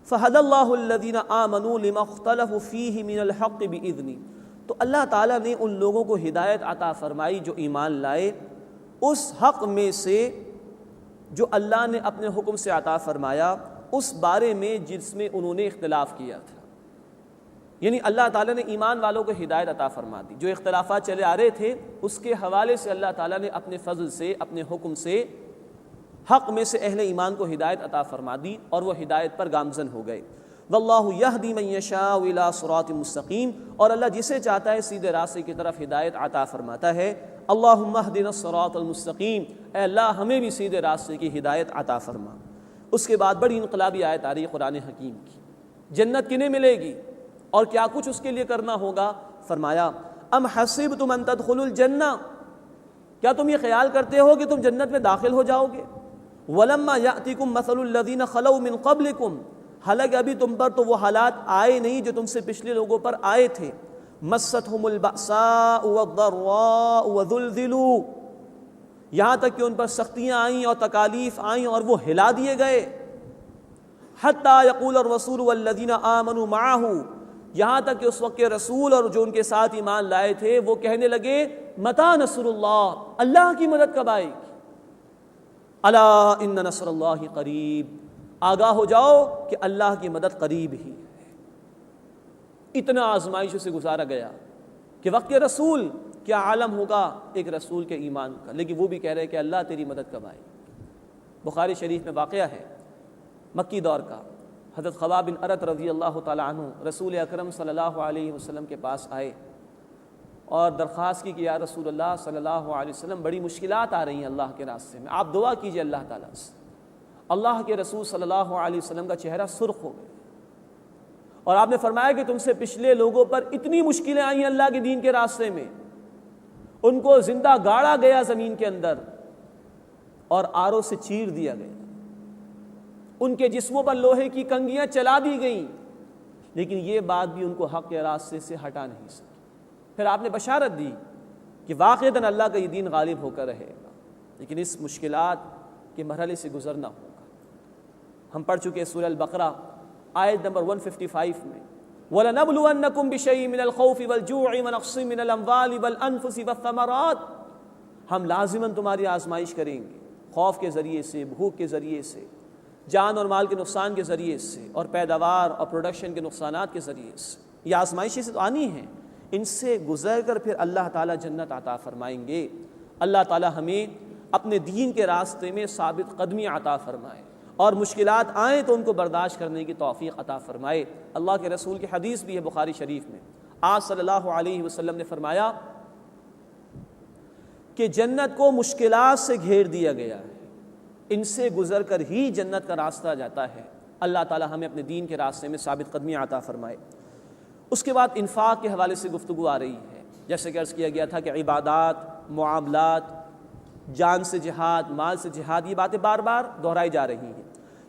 فَهَدَى اللَّهُ الَّذِينَ آمَنُوا لِمَا اخْتَلَفُوا فِيهِ مِنَ الْحَقِّ بِإِذْنِهِ، تو اللہ تعالیٰ نے ان لوگوں کو ہدایت عطا فرمائی جو ایمان لائے اس حق میں سے جو اللہ نے اپنے حکم سے عطا فرمایا، اس بارے میں جس میں انہوں نے اختلاف کیا تھا۔ یعنی اللہ تعالیٰ نے ایمان والوں کو ہدایت عطا فرما دی، جو اختلافات چلے آ رہے تھے اس کے حوالے سے اللہ تعالیٰ نے اپنے فضل سے، اپنے حکم سے حق میں سے اہل ایمان کو ہدایت عطا فرما دی اور وہ ہدایت پر گامزن ہو گئے۔ واللہ یہدی من یشاء الی صراط مستقیم، اور اللہ جسے چاہتا ہے سیدھے راستے کی طرف ہدایت عطا فرماتا ہے۔ اللہم اہدنا الصراط المستقیم، اے اللہ ہمیں بھی سیدھے راستے کی ہدایت عطا فرما۔ اس کے بعد بڑی انقلابی آیت آ رہی ہے قرآن حکیم کی، جنت کنہیں ملے گی اور کیا کچھ اس کے لیے کرنا ہوگا۔ فرمایا ام حسبتم ان تدخلوا الجنہ، کیا تم یہ خیال کرتے ہو کہ تم جنت میں داخل ہو جاؤ گے؟ ولما یأتکم مثل الذین خلوا من قبلکم، حالانکہ ابھی تم پر تو وہ حالات آئے نہیں جو تم سے پچھلے لوگوں پر آئے تھے۔ مستہم البأساء والضراء وذلزلوا، یہاں تک کہ ان پر سختیاں آئیں اور تکالیف آئیں اور وہ ہلا دیے گئے۔ حتی یقول الرسول والذین آمنوا معہ، یہاں تک کہ اس وقت کے رسول اور جو ان کے ساتھ ایمان لائے تھے وہ کہنے لگے متی نصر اللہ، اللہ کی مدد کب آئے گی؟ الا ان نصر اللہ قریب، آگاہ ہو جاؤ کہ اللہ کی مدد قریب ہی ہے۔ اتنا آزمائشوں سے گزارا گیا کہ وقت رسول کیا عالم ہوگا ایک رسول کے ایمان کا، لیکن وہ بھی کہہ رہے کہ اللہ تیری مدد کب آئے۔ بخاری شریف میں واقعہ ہے مکی دور کا، حضرت خباب بن ارت رضی اللہ تعالیٰ عنہ رسول اکرم صلی اللہ علیہ وسلم کے پاس آئے اور درخواست کی کہ یا رسول اللہ صلی اللہ علیہ وسلم بڑی مشکلات آ رہی ہیں اللہ کے راستے میں، آپ دعا کیجئے اللہ تعالیٰ سے۔ اللہ کے رسول صلی اللہ علیہ وسلم کا چہرہ سرخ ہو گیا اور آپ نے فرمایا کہ تم سے پچھلے لوگوں پر اتنی مشکلیں آئی ہیں اللہ کے دین کے راستے میں، ان کو زندہ گاڑا گیا زمین کے اندر اور آروں سے چیر دیا گیا، ان کے جسموں پر لوہے کی کنگیاں چلا دی گئیں، لیکن یہ بات بھی ان کو حق کے راستے سے ہٹا نہیں سکی۔ پھر آپ نے بشارت دی کہ واقعتاً اللہ کا یہ دین غالب ہو کر رہے گا، لیکن اس مشکلات کے مرحلے سے گزرنا ہوگا۔ ہم پڑھ چکے سورہ البقرہ آیت نمبر 155 میں، وَلَنَبْلُوَنَّكُمْ بِشَيْءٍ مِّنَ الْخَوْفِ وَالْجُوعِ وَنَقْصٍ مِّنَ الْأَمْوَالِ وَالْأَنفُسِ وَالثَّمَرَاتِ، ہم لازماً تمہاری آزمائش کریں گے، خوف کے ذریعے سے، بھوک کے ذریعے سے، جان اور مال کے نقصان کے ذریعے سے، اور پیداوار اور پروڈکشن کے نقصانات کے ذریعے سے۔ یہ آزمائشیں سے تو آنی ہیں، ان سے گزر کر پھر اللہ تعالیٰ جنت عطا فرمائیں گے۔ اللہ تعالیٰ ہمیں اپنے دین کے راستے میں ثابت قدمی عطا فرمائے اور مشکلات آئیں تو ان کو برداشت کرنے کی توفیق عطا فرمائے۔ اللہ کے رسول کی حدیث بھی ہے بخاری شریف میں، آپ صلی اللہ علیہ وسلم نے فرمایا کہ جنت کو مشکلات سے گھیر دیا گیا ہے، ان سے گزر کر ہی جنت کا راستہ جاتا ہے۔ اللہ تعالیٰ ہمیں اپنے دین کے راستے میں ثابت قدمی عطا فرمائے۔ اس کے بعد انفاق کے حوالے سے گفتگو آ رہی ہے، جیسے کہ عرض کیا گیا تھا کہ عبادات، معاملات، جان سے جہاد، مال سے جہاد، یہ باتیں بار بار دہرائی جا رہی ہیں۔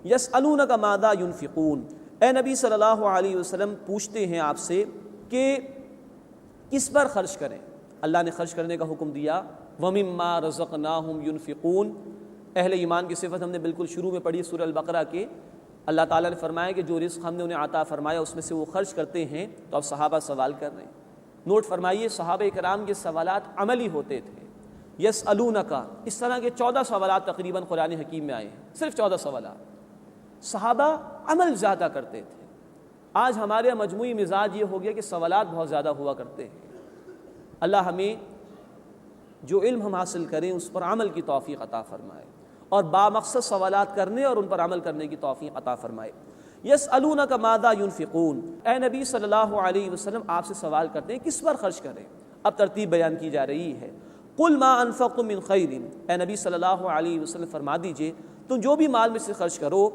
یسألونک ماذا ینفقون، اے نبی صلی اللہ علیہ وسلم پوچھتے ہیں آپ سے کہ کس پر خرچ کریں۔ اللہ نے خرچ کرنے کا حکم دیا، وَمِمَّا رَزَقْنَاهُمْ يُنْفِقُونَ۔ اہل ایمان کی صفت ہم نے بالکل شروع میں پڑھی سورہ البقرہ کے، اللہ تعالیٰ نے فرمایا کہ جو رزق ہم نے انہیں عطا فرمایا اس میں سے وہ خرچ کرتے ہیں۔ تو اب صحابہ سوال کر رہے ہیں، نوٹ فرمائیے صحابہ کرام کے سوالات عملی ہوتے تھے۔ یسألونک، اس طرح کے 14 سوالات تقریباً قرآن حکیم میں آئے ہیں، صرف 14 سوالات۔ صحابہ عمل زیادہ کرتے تھے۔ آج ہمارے مجموعی مزاج یہ ہو گیا کہ سوالات بہت زیادہ ہوا کرتے ہیں۔ اللہ ہمیں جو علم ہم حاصل کریں اس پر عمل کی توفیق عطا فرمائے اور بامقصد سوالات کرنے اور ان پر عمل کرنے کی توفیق عطا فرمائے۔ یسألونک ماذا ینفقون، اے نبی صلی اللہ علیہ وسلم آپ سے سوال کرتے ہیں کس پر خرچ کریں۔ اب ترتیب بیان کی جا رہی ہے، قل ما انفقتم من خیر، اے نبی صلی اللہ علیہ وسلم فرما دیجئے تم جو بھی مال میں سے خرچ کرو،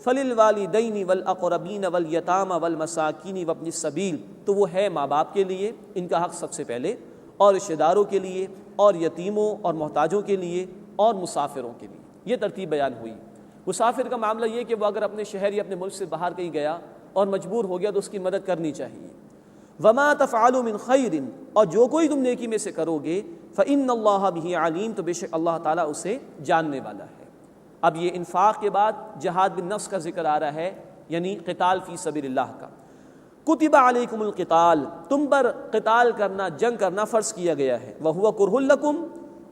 فللوالدین والاقربین والیتامى والمساکین وابن السبیل، تو وہ ہے ماں باپ کے لیے، ان کا حق سب سے پہلے، اور رشتہ داروں کے لیے، اور یتیموں اور محتاجوں کے لیے، اور مسافروں کے لیے۔ یہ ترتیب بیان ہوئی۔ مسافر کا معاملہ یہ کہ وہ اگر اپنے شہر یا اپنے ملک سے باہر کہیں گیا اور مجبور ہو گیا تو اس کی مدد کرنی چاہیے۔ وما تفعلوا من خیر، اور جو کوئی تم نیکی میں سے کرو گے، فإن اللہ بہ علیم، تو بے شک اللہ تعالیٰ اسے جاننے والا ہے۔ اب یہ انفاق کے بعد جہاد بالنفس کا ذکر آ رہا ہے، یعنی قتال فی سبیل اللہ کا۔ کتب علیکم القتال، تم پر قتال کرنا، جنگ کرنا فرض کیا گیا ہے۔ وہو کرہ لکم،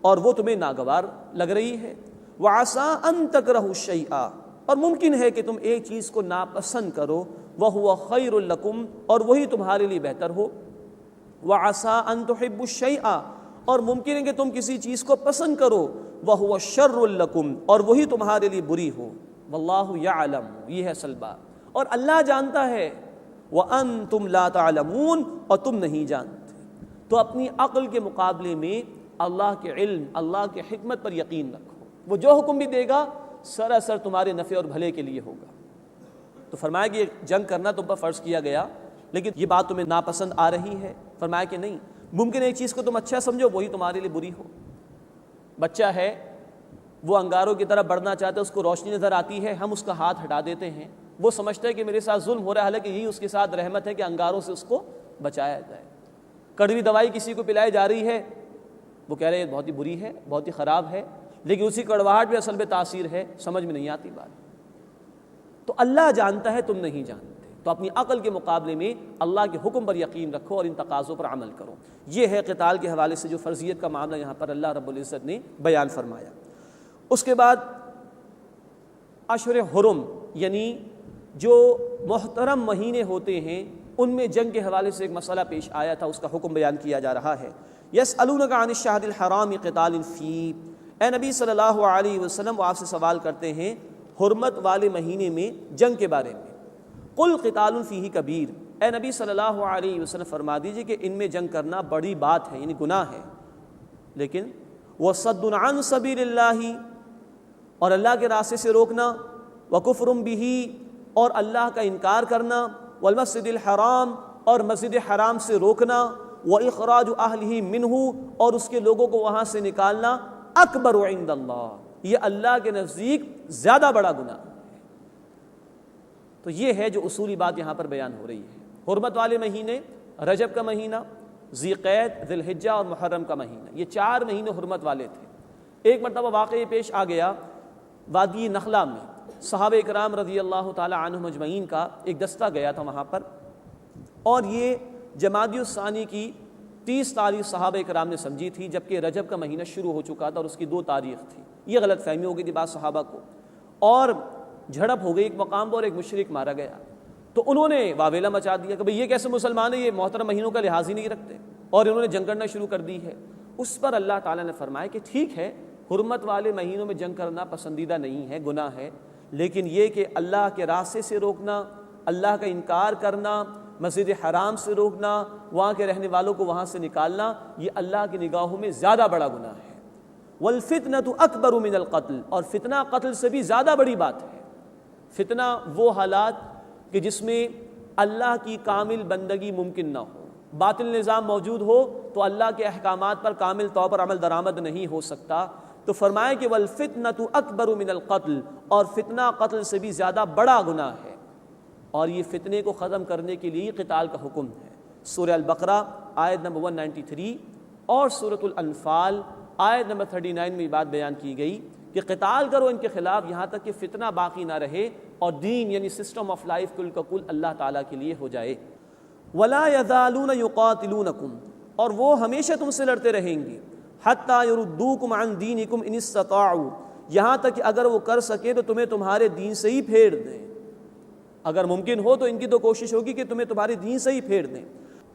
اور وہ تمہیں ناگوار لگ رہی ہے۔ وعسیٰ ان تکرہوا شیئا، اور ممکن ہے کہ تم ایک چیز کو ناپسند کرو، وہو خیر لکم، اور وہی تمہارے لیے بہتر ہو۔ وعسیٰ ان تحبوا شیئا، اور ممکن ہے کہ تم کسی چیز کو پسند کرو، وہو شر لکم، اور وہی تمہارے لیے بری ہو۔ واللہ یعلم، یہ ہے اصل بات، اور اللہ جانتا ہے۔ وانتم لا تعلمون، اور تم نہیں جانتے۔ تو اپنی عقل کے مقابلے میں اللہ کے علم، اللہ کے حکمت پر یقین رکھو، وہ جو حکم بھی دے گا سراسر تمہارے نفع اور بھلے کے لیے ہوگا۔ تو فرمایا کہ جنگ کرنا تم پر فرض کیا گیا، لیکن یہ بات تمہیں ناپسند آ رہی ہے؟ فرمایا کہ نہیں، ممکن ہے ایک چیز کو تم اچھا سمجھو وہی تمہارے لیے بری ہو۔ بچہ ہے، وہ انگاروں کی طرف بڑھنا چاہتا ہے، اس کو روشنی نظر آتی ہے، ہم اس کا ہاتھ ہٹا دیتے ہیں، وہ سمجھتا ہے کہ میرے ساتھ ظلم ہو رہا ہے، حالانکہ یہی اس کے ساتھ رحمت ہے کہ انگاروں سے اس کو بچایا جائے۔ کڑوی دوائی کسی کو پلائی جا رہی ہے، وہ کہہ رہے ہیں بہت ہی بری ہے، بہت ہی خراب ہے، لیکن اسی کڑواہٹ میں اصل میں تاثیر ہے، سمجھ میں نہیں آتی بات۔ تو اللہ جانتا ہے، تم نہیں جانتے، تو اپنی عقل کے مقابلے میں اللہ کے حکم پر یقین رکھو اور ان تقاضوں پر عمل کرو۔ یہ ہے قتال کے حوالے سے جو فرضیت کا معاملہ یہاں پر اللہ رب العزت نے بیان فرمایا۔ اس کے بعد اشہر حرم، یعنی جو محترم مہینے ہوتے ہیں ان میں جنگ کے حوالے سے ایک مسئلہ پیش آیا تھا، اس کا حکم بیان کیا جا رہا ہے۔ یسألونک عن الشہر الحرام قتال فیہ، اے نبی صلی اللہ علیہ وسلم وہ آپ سے سوال کرتے ہیں حرمت والے مہینے میں جنگ کے بارے میں۔ قل قتال فیہ کبیر، اے نبی صلی اللہ علیہ وسلم فرما دیجئے کہ ان میں جنگ کرنا بڑی بات ہے، یعنی گناہ ہے، لیکن وصد عن سبیل اللہ، اور اللہ کے راستے سے روکنا، وکفر بہ، اور اللہ کا انکار کرنا، والمسجد الحرام، اور مسجد حرام سے روکنا، واخراج اہلہ منہ، اور اس کے لوگوں کو وہاں سے نکالنا، اکبر عند اللہ، یہ اللہ کے نزدیک زیادہ بڑا گناہ ہے۔ تو یہ ہے جو اصولی بات یہاں پر بیان ہو رہی ہے۔ حرمت والے مہینے، رجب کا مہینہ، ذی قعد، ذی الحجہ اور محرم کا مہینہ، یہ 4 مہینے حرمت والے تھے۔ ایک مرتبہ واقعہ پیش آ گیا وادی نخلا میں، صحابہ اکرام رضی اللہ تعالی عنہم اجمعین کا ایک دستہ گیا تھا وہاں پر، اور یہ جمادی الثانی کی 30 تاریخ صحابہ اکرام نے سمجھی تھی، جبکہ رجب کا مہینہ شروع ہو چکا تھا اور اس کی 2 تاریخ تھی۔ یہ غلط فہمی ہو گئی تھی بعض صحابہ کو، اور جھڑپ ہو گئی ایک مقام پر اور ایک مشرک مارا گیا۔ تو انہوں نے واویلا مچا دیا کہ بھئی یہ کیسے مسلمان ہیں، یہ محترم مہینوں کا لحاظ ہی نہیں رکھتے، اور انہوں نے جنگ کرنا شروع کر دی ہے۔ اس پر اللہ تعالیٰ نے فرمایا کہ ٹھیک ہے، حرمت والے مہینوں میں جنگ کرنا پسندیدہ نہیں ہے، گناہ ہے، لیکن یہ کہ اللہ کے راستے سے روکنا، اللہ کا انکار کرنا، مسجد حرام سے روکنا، وہاں کے رہنے والوں کو وہاں سے نکالنا، یہ اللہ کی نگاہوں میں زیادہ بڑا گناہ ہے۔ والفتنة اکبر من القتل، اور فتنہ قتل سے بھی زیادہ بڑی بات ہے۔ فتنہ وہ حالات کہ جس میں اللہ کی کامل بندگی ممکن نہ ہو، باطل نظام موجود ہو تو اللہ کے احکامات پر کامل طور پر عمل درآمد نہیں ہو سکتا۔ تو فرمائے کہ والفتنة اکبر من القتل، اور فتنہ قتل سے بھی زیادہ بڑا گناہ ہے، اور یہ فتنے کو ختم کرنے کے لیے قتال کا حکم ہے۔ سورہ البقرہ آیت نمبر 193 اور سورۃ الانفال آیت نمبر 39 میں یہ بات بیان کی گئی کہ قتال کرو ان کے خلاف یہاں تک کہ فتنہ باقی نہ رہے اور دین یعنی سسٹم آف لائف کل کا کل اللہ تعالیٰ کے لیے ہو جائے۔ وَلَا يَزَالُونَ يُقَاتِلُونَكُمْ، اور وہ ہمیشہ تم سے لڑتے رہیں گے، حَتَّى يَرُدُّوكُمْ عَنْ دِينِكُمْ إِنِ اسْتَطَاعُوا، یہاں تک کہ اگر وہ کر سکے تو تمہیں تمہارے دین سے ہی پھیر دیں، اگر ممکن ہو تو ان کی تو کوشش ہوگی کہ تمہیں تمہارے دین سے ہی پھیر دیں۔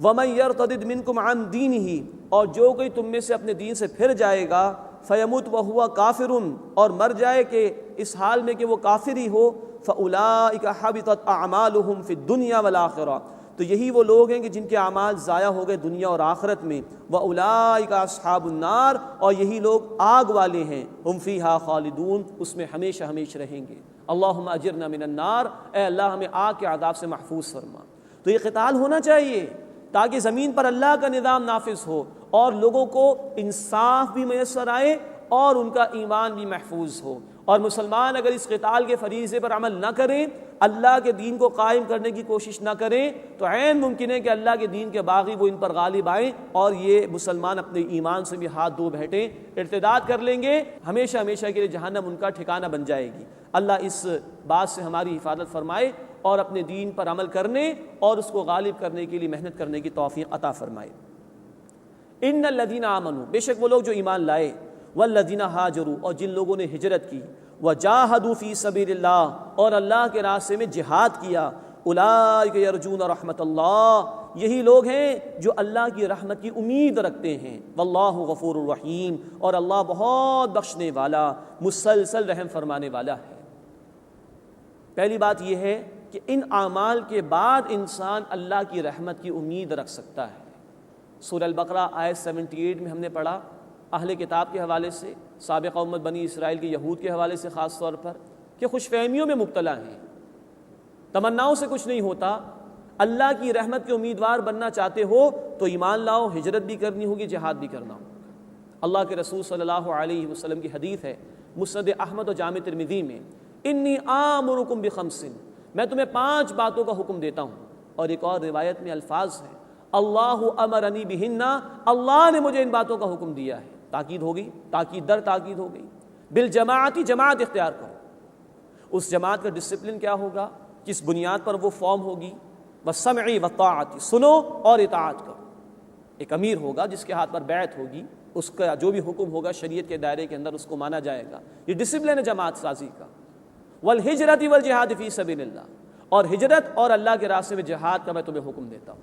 وَمَن يَرْتَدِدْ مِنْكُمْ عَنْ دِينِهِ، اور جو کوئی تم میں سے اپنے دین سے پھر جائے گا، فَيَمُتْ وَهُوَ كَافِرٌ، اور مر جائے کہ اس حال میں کہ وہ کافر ہی ہو، فَأُولَٰئِكَ حَبِطَتْ أَعْمَالُهُمْ فِي الدُّنْيَا وَالْآخِرَةِ، تو یہی وہ لوگ ہیں کہ جن کے اعمال ضائع ہو گئے دنیا اور آخرت میں۔ وَأُولَٰئِكَ أَصْحَابُ النَّارِ، اور یہی لوگ آگ والے ہیں، ہم فیہا خالدون، اس میں ہمیشہ ہمیشہ رہیں گے۔ اللہم اجرنا من النار، اے اللہ ہمیں آگ کے عذاب سے محفوظ فرما۔ تو یہ قتال ہونا چاہیے تاکہ زمین پر اللہ کا نظام نافذ ہو اور لوگوں کو انصاف بھی میسر آئے اور ان کا ایمان بھی محفوظ ہو۔ اور مسلمان اگر اس قتال کے فریضے پر عمل نہ کریں، اللہ کے دین کو قائم کرنے کی کوشش نہ کریں، تو عین ممکن ہے کہ اللہ کے دین کے باغی وہ ان پر غالب آئیں اور یہ مسلمان اپنے ایمان سے بھی ہاتھ دھو بیٹھیں، ارتداد کر لیں گے، ہمیشہ ہمیشہ کے لیے جہنم ان کا ٹھکانہ بن جائے گی۔ اللہ اس بات سے ہماری حفاظت فرمائے اور اپنے دین پر عمل کرنے اور اس کو غالب کرنے کے لیے محنت کرنے کی توفیق عطا فرمائے۔ ان الذین آمنوا، بے شک وہ لوگ جو ایمان لائے، والذین ہاجروا، اور جن لوگوں نے ہجرت کی، وجاہدوا فی سبیل اللہ، اور اللہ کے راستے میں جہاد کیا، اولئک یرجون رحمت اللہ، یہی لوگ ہیں جو اللہ کی رحمت کی امید رکھتے ہیں۔ واللہ غفور الرحیم، اور اللہ بہت بخشنے والا مسلسل رحم فرمانے والا ہے۔ پہلی بات یہ ہے کہ ان اعمال کے بعد انسان اللہ کی رحمت کی امید رکھ سکتا ہے۔ سورہ البقرہ آیت 78 میں ہم نے پڑھا اہل کتاب کے حوالے سے، سابقہ امت بنی اسرائیل کے یہود کے حوالے سے خاص طور پر، کہ خوش فہمیوں میں مبتلا ہیں، تمناؤں سے کچھ نہیں ہوتا۔ اللہ کی رحمت کے امیدوار بننا چاہتے ہو تو ایمان لاؤ، ہجرت بھی کرنی ہوگی، جہاد بھی کرنا ہوگا۔ اللہ کے رسول صلی اللہ علیہ وسلم کی حدیث ہے مسند احمد و جامع ترمذی میں، انی آمرکم بخمس، میں تمہیں 5 باتوں کا حکم دیتا ہوں، اور ایک اور روایت میں الفاظ ہیں اللہ امرنی بہن، اللہ نے مجھے ان باتوں کا حکم دیا ہے۔ تاکید ہو گئی، تاکید در تاکید ہو گئی۔ بالجماعتی، جماعت اختیار کرو۔ اس جماعت کا ڈسپلن کیا ہوگا، کس بنیاد پر وہ فارم ہوگی، والسمع والطاعت، سنو اور اطاعت کرو۔ ایک امیر ہوگا جس کے ہاتھ پر بیعت ہوگی، اس کا جو بھی حکم ہوگا شریعت کے دائرے کے اندر اس کو مانا جائے گا، یہ ڈسپلن ہے جماعت سازی کا۔ والہجرۃ والجہاد فی سبیل اللہ، اور ہجرت اور اللہ کے راستے میں جہاد کا میں تمہیں حکم دیتا ہوں۔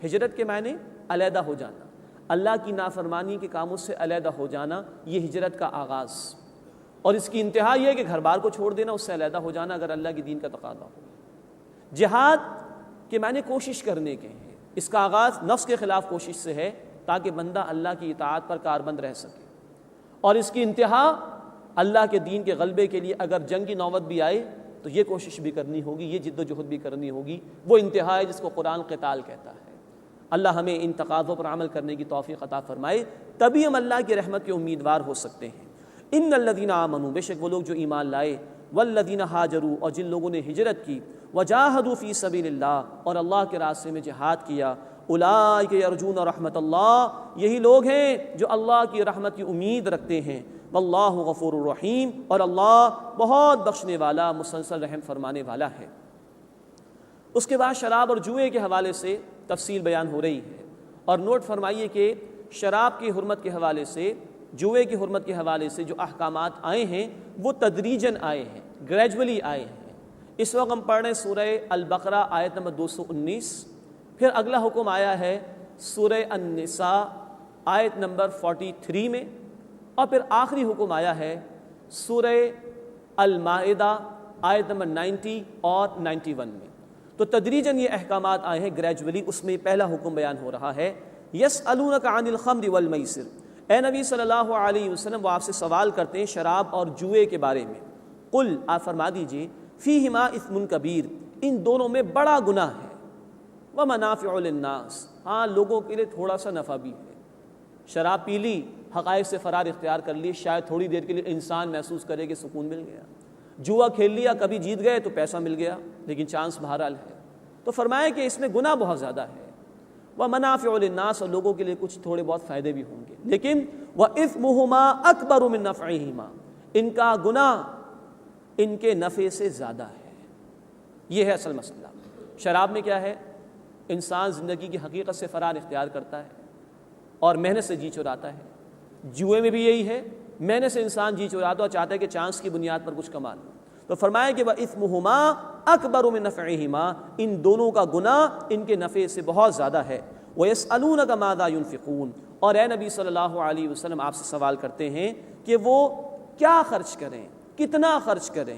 ہجرت کے معنی علیحدہ ہو جانا، اللہ کی نافرمانی کے کاموں سے علیحدہ ہو جانا، یہ ہجرت کا آغاز، اور اس کی انتہا یہ ہے کہ گھر بار کو چھوڑ دینا، اس سے علیحدہ ہو جانا اگر اللہ کی دین کا تقاضا ہو۔ جہاد کے معنی کوشش کرنے کے ہیں، اس کا آغاز نفس کے خلاف کوشش سے ہے تاکہ بندہ اللہ کی اطاعت پر کاربند رہ سکے، اور اس کی انتہا اللہ کے دین کے غلبے کے لیے اگر جنگ کی نوبت بھی آئے تو یہ کوشش بھی کرنی ہوگی، یہ جد و جہد بھی کرنی ہوگی، وہ انتہا ہے جس کو قرآن قتال کہتا ہے۔ اللہ ہمیں ان تقاضوں پر عمل کرنے کی توفیق عطا فرمائے، تبھی ہم اللہ کی رحمت کے امیدوار ہو سکتے ہیں۔ ان الذین آمنوا، بے شک وہ لوگ جو ایمان لائے، والذین ہاجروا، اور جن لوگوں نے ہجرت کی، وجاہدوا فی سبیل اللہ، اور اللہ کے راستے میں جہاد کیا، اولئک یرجون رحمت اللہ، یہی لوگ ہیں جو اللہ کی رحمت کی امید رکھتے ہیں، واللہ غفور الرحیم، اور اللہ بہت بخشنے والا مسلسل رحم فرمانے والا ہے۔ اس کے بعد شراب اور جوئے کے حوالے سے تفصیل بیان ہو رہی ہے، اور نوٹ فرمائیے کہ شراب کی حرمت کے حوالے سے، جوئے کی حرمت کے حوالے سے جو احکامات آئے ہیں وہ تدریجاً آئے ہیں، گریجولی آئے ہیں۔ اس وقت ہم پڑھ رہے ہیں سورہ البقرہ آیت نمبر 219، پھر اگلا حکم آیا ہے سورہ النساء آیت نمبر 43 میں، اور پھر آخری حکم آیا ہے سورہ المائدہ آیت نمبر 90 اور 91 میں۔ تو تدریجاً یہ احکامات آئے ہیں گریجولی، اس میں پہلا حکم بیان ہو رہا ہے، یسألونک عن الخمر والمیسر، اے نبی صلی اللہ علیہ وسلم وہ آپ سے سوال کرتے ہیں شراب اور جوئے کے بارے میں، قل آپ فرما دیجئے، فیہما اثم کبیر، ان دونوں میں بڑا گناہ ہے، ومنافع للناس، ہاں لوگوں کے لیے تھوڑا سا نفع بھی ہے۔ شراب پی لی، حقائق سے فرار اختیار کر لی، شاید تھوڑی دیر کے لیے انسان محسوس کرے کہ سکون مل گیا، جوا کھیل لیا، کبھی جیت گئے تو پیسہ مل گیا، لیکن چانس بہرحال ہے۔ تو فرمایا کہ اس میں گناہ بہت زیادہ ہے، ومنافع للناس، اور لوگوں کے لیے کچھ تھوڑے بہت فائدے بھی ہوں گے، لیکن وَإِثْمُهُمَا أَكْبَرُ مِن نَفْعِهِمَا، ان کا گناہ ان کے نفع سے زیادہ ہے۔ یہ ہے اصل مسئلہ۔ شراب میں کیا ہے؟ انسان زندگی کی حقیقت سے فرار اختیار کرتا ہے اور محنت سے جی چراتا ہے۔ جوئے میں بھی یہی ہے، محنت سے انسان جی چراتا اور چاہتا ہے کہ چانس کی بنیاد پر کچھ کما لو۔ تو فرمایا کہ وَإِثْمُهُمَا أَكْبَرُ مِن نَفْعِهِمَا، ان دونوں کا گناہ ان کے نفع سے بہت زیادہ ہے۔ وَيَسْأَلُونَكَ مَاذَا يُنْفِقُونَ، اور اے نبی صلی اللہ علیہ وسلم آپ سے سوال کرتے ہیں کہ وہ کیا خرچ کریں، کتنا خرچ کریں۔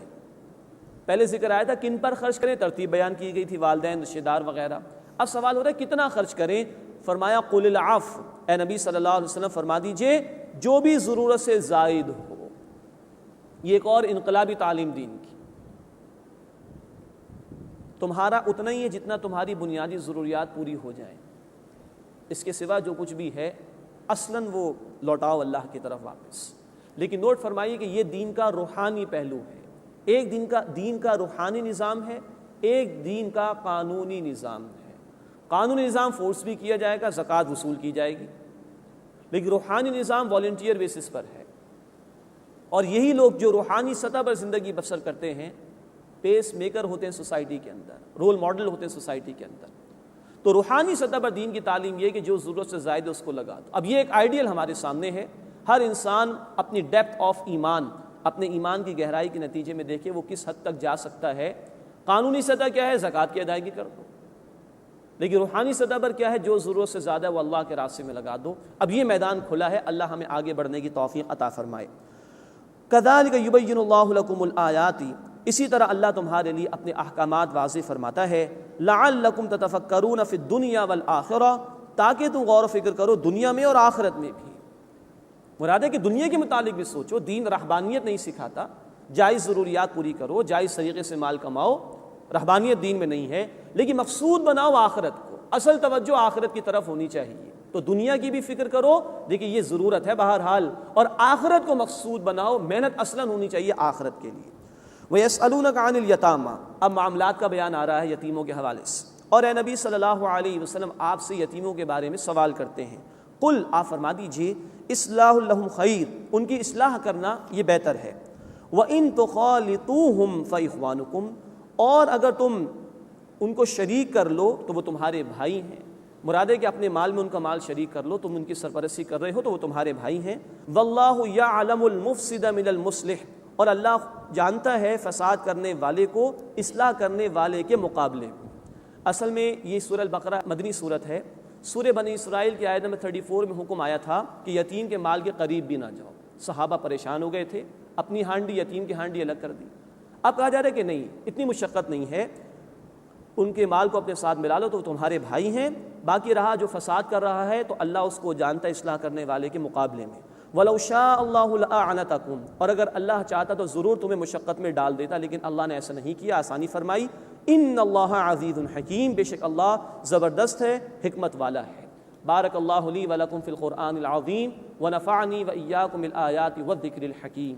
پہلے ذکر آیا تھا کن پر خرچ کریں، ترتیب بیان کی گئی تھی، والدین، رشتہ دار وغیرہ۔ اب سوال ہو رہا ہے کتنا خرچ کریں، فرمایا قُلِ الْعَفْوَ، اے نبی صلی اللہ علیہ وسلم فرما دیجئے جو بھی ضرورت سے زائد ہو۔ یہ ایک اور انقلابی تعلیم دین کی، تمہارا اتنا ہی ہے جتنا تمہاری بنیادی ضروریات پوری ہو جائیں، اس کے سوا جو کچھ بھی ہے اصلاً وہ لوٹاؤ اللہ کی طرف واپس۔ لیکن نوٹ فرمائیے کہ یہ دین کا روحانی پہلو ہے، ایک دین کا روحانی نظام ہے، ایک دین کا قانونی نظام ہے۔ قانونی نظام فورس بھی کیا جائے گا، زکوٰۃ وصول کی جائے گی، لیکن روحانی نظام والنٹیئر بیسس پر ہے، اور یہی لوگ جو روحانی سطح پر زندگی بسر کرتے ہیں پیس میکر ہوتے ہیں سوسائٹی کے اندر، رول ماڈل ہوتے ہیں سوسائٹی کے اندر۔ تو روحانی سطح پر دین کی تعلیم یہ کہ جو ضرورت سے زائد ہے اس کو لگا دو۔ اب یہ ایک آئیڈیل ہمارے سامنے ہے، ہر انسان اپنی ڈیپتھ آف ایمان، اپنے ایمان کی گہرائی کے نتیجے میں دیکھے وہ کس حد تک جا سکتا ہے۔ قانونی سطح کیا ہے؟ زکوٰۃ کی ادائیگی کر دو، لیکن روحانی سطح پر کیا ہے؟ جو ضرورت سے زیادہ ہے وہ اللہ کے راستے میں لگا دو۔ اب یہ میدان کھلا ہے، اللہ ہمیں آگے بڑھنے کی توفیق عطا فرمائے۔ کذالک یبین اللہ لکم الآیات، اسی طرح اللہ تمہارے لیے اپنے احکامات واضح فرماتا ہے، لعلکم تتفکرون فی الدنیا والآخرہ، تاکہ تم غور و فکر کرو دنیا میں اور آخرت میں بھی۔ مراد ہے کہ دنیا کے متعلق بھی سوچو، دین رہبانیت نہیں سکھاتا، جائز ضروریات پوری کرو، جائز طریقے سے مال کماؤ، رہبانیت دین میں نہیں ہے، لیکن مقصود بناؤ آخرت کو، اصل توجہ آخرت کی طرف ہونی چاہیے۔ تو دنیا کی بھی فکر کرو، دیکھیں یہ ضرورت ہے بہرحال، اور آخرت کو مقصود بناؤ، محنت اصلاً ہونی چاہیے آخرت کے لیے۔ وَيَسْأَلُونَكَ عَنِ الْيَتَامَى، اب معاملات کا بیان آ رہا ہے یتیموں کے حوالے سے، اور اے نبی صلی اللہ علیہ وسلم آپ سے یتیموں کے بارے میں سوال کرتے ہیں۔ قل، آپ فرما دیجئے، اصلاح لہم خیر، ان کی اصلاح کرنا یہ بہتر ہے۔ وَإِن تُخَالِطُوهُمْ فَإِخْوَانُكُمْ، اور اگر تم ان کو شریک کر لو تو وہ تمہارے بھائی ہیں۔ مراد ہے کہ اپنے مال میں ان کا مال شریک کر لو، تم ان کی سرپرستی کر رہے ہو تو وہ تمہارے بھائی ہیں۔ وَاللَّهُ يَعْلَمُ الْمُفْسِدَ مِنَ الْمُصْلِحِ، اور اللہ جانتا ہے فساد کرنے والے کو اصلاح کرنے والے کے مقابلے میں۔ اصل میں یہ سورہ البقرہ مدنی صورت ہے۔ سورہ بنی اسرائیل کی آیت نمبر 34 میں حکم آیا تھا کہ یتیم کے مال کے قریب بھی نہ جاؤ۔ صحابہ پریشان ہو گئے تھے، اپنی ہانڈی یتیم کی ہانڈی الگ کر دی۔ اب کہا جا رہا ہے کہ نہیں، اتنی مشقت نہیں ہے، ان کے مال کو اپنے ساتھ ملا لو تو تمہارے بھائی ہیں۔ باقی رہا جو فساد کر رہا ہے تو اللہ اس کو جانتا ہے اصلاح کرنے والے کے مقابلے میں۔ وَلَوْ شَاءَ اللَّهُ لَأَعْنَتَكُمْ، اور اگر اللہ چاہتا تو ضرور تمہیں مشقت میں ڈال دیتا، لیکن اللہ نے ایسا نہیں کیا، آسانی فرمائی۔ ان اللہ عزیز حکیم، بے شک اللہ زبردست ہے، حکمت والا ہے۔ بارک اللہ لی ولکم فی القرآن العظیم ونفعنی وإیاکم بالآیات والذکر الحکیم۔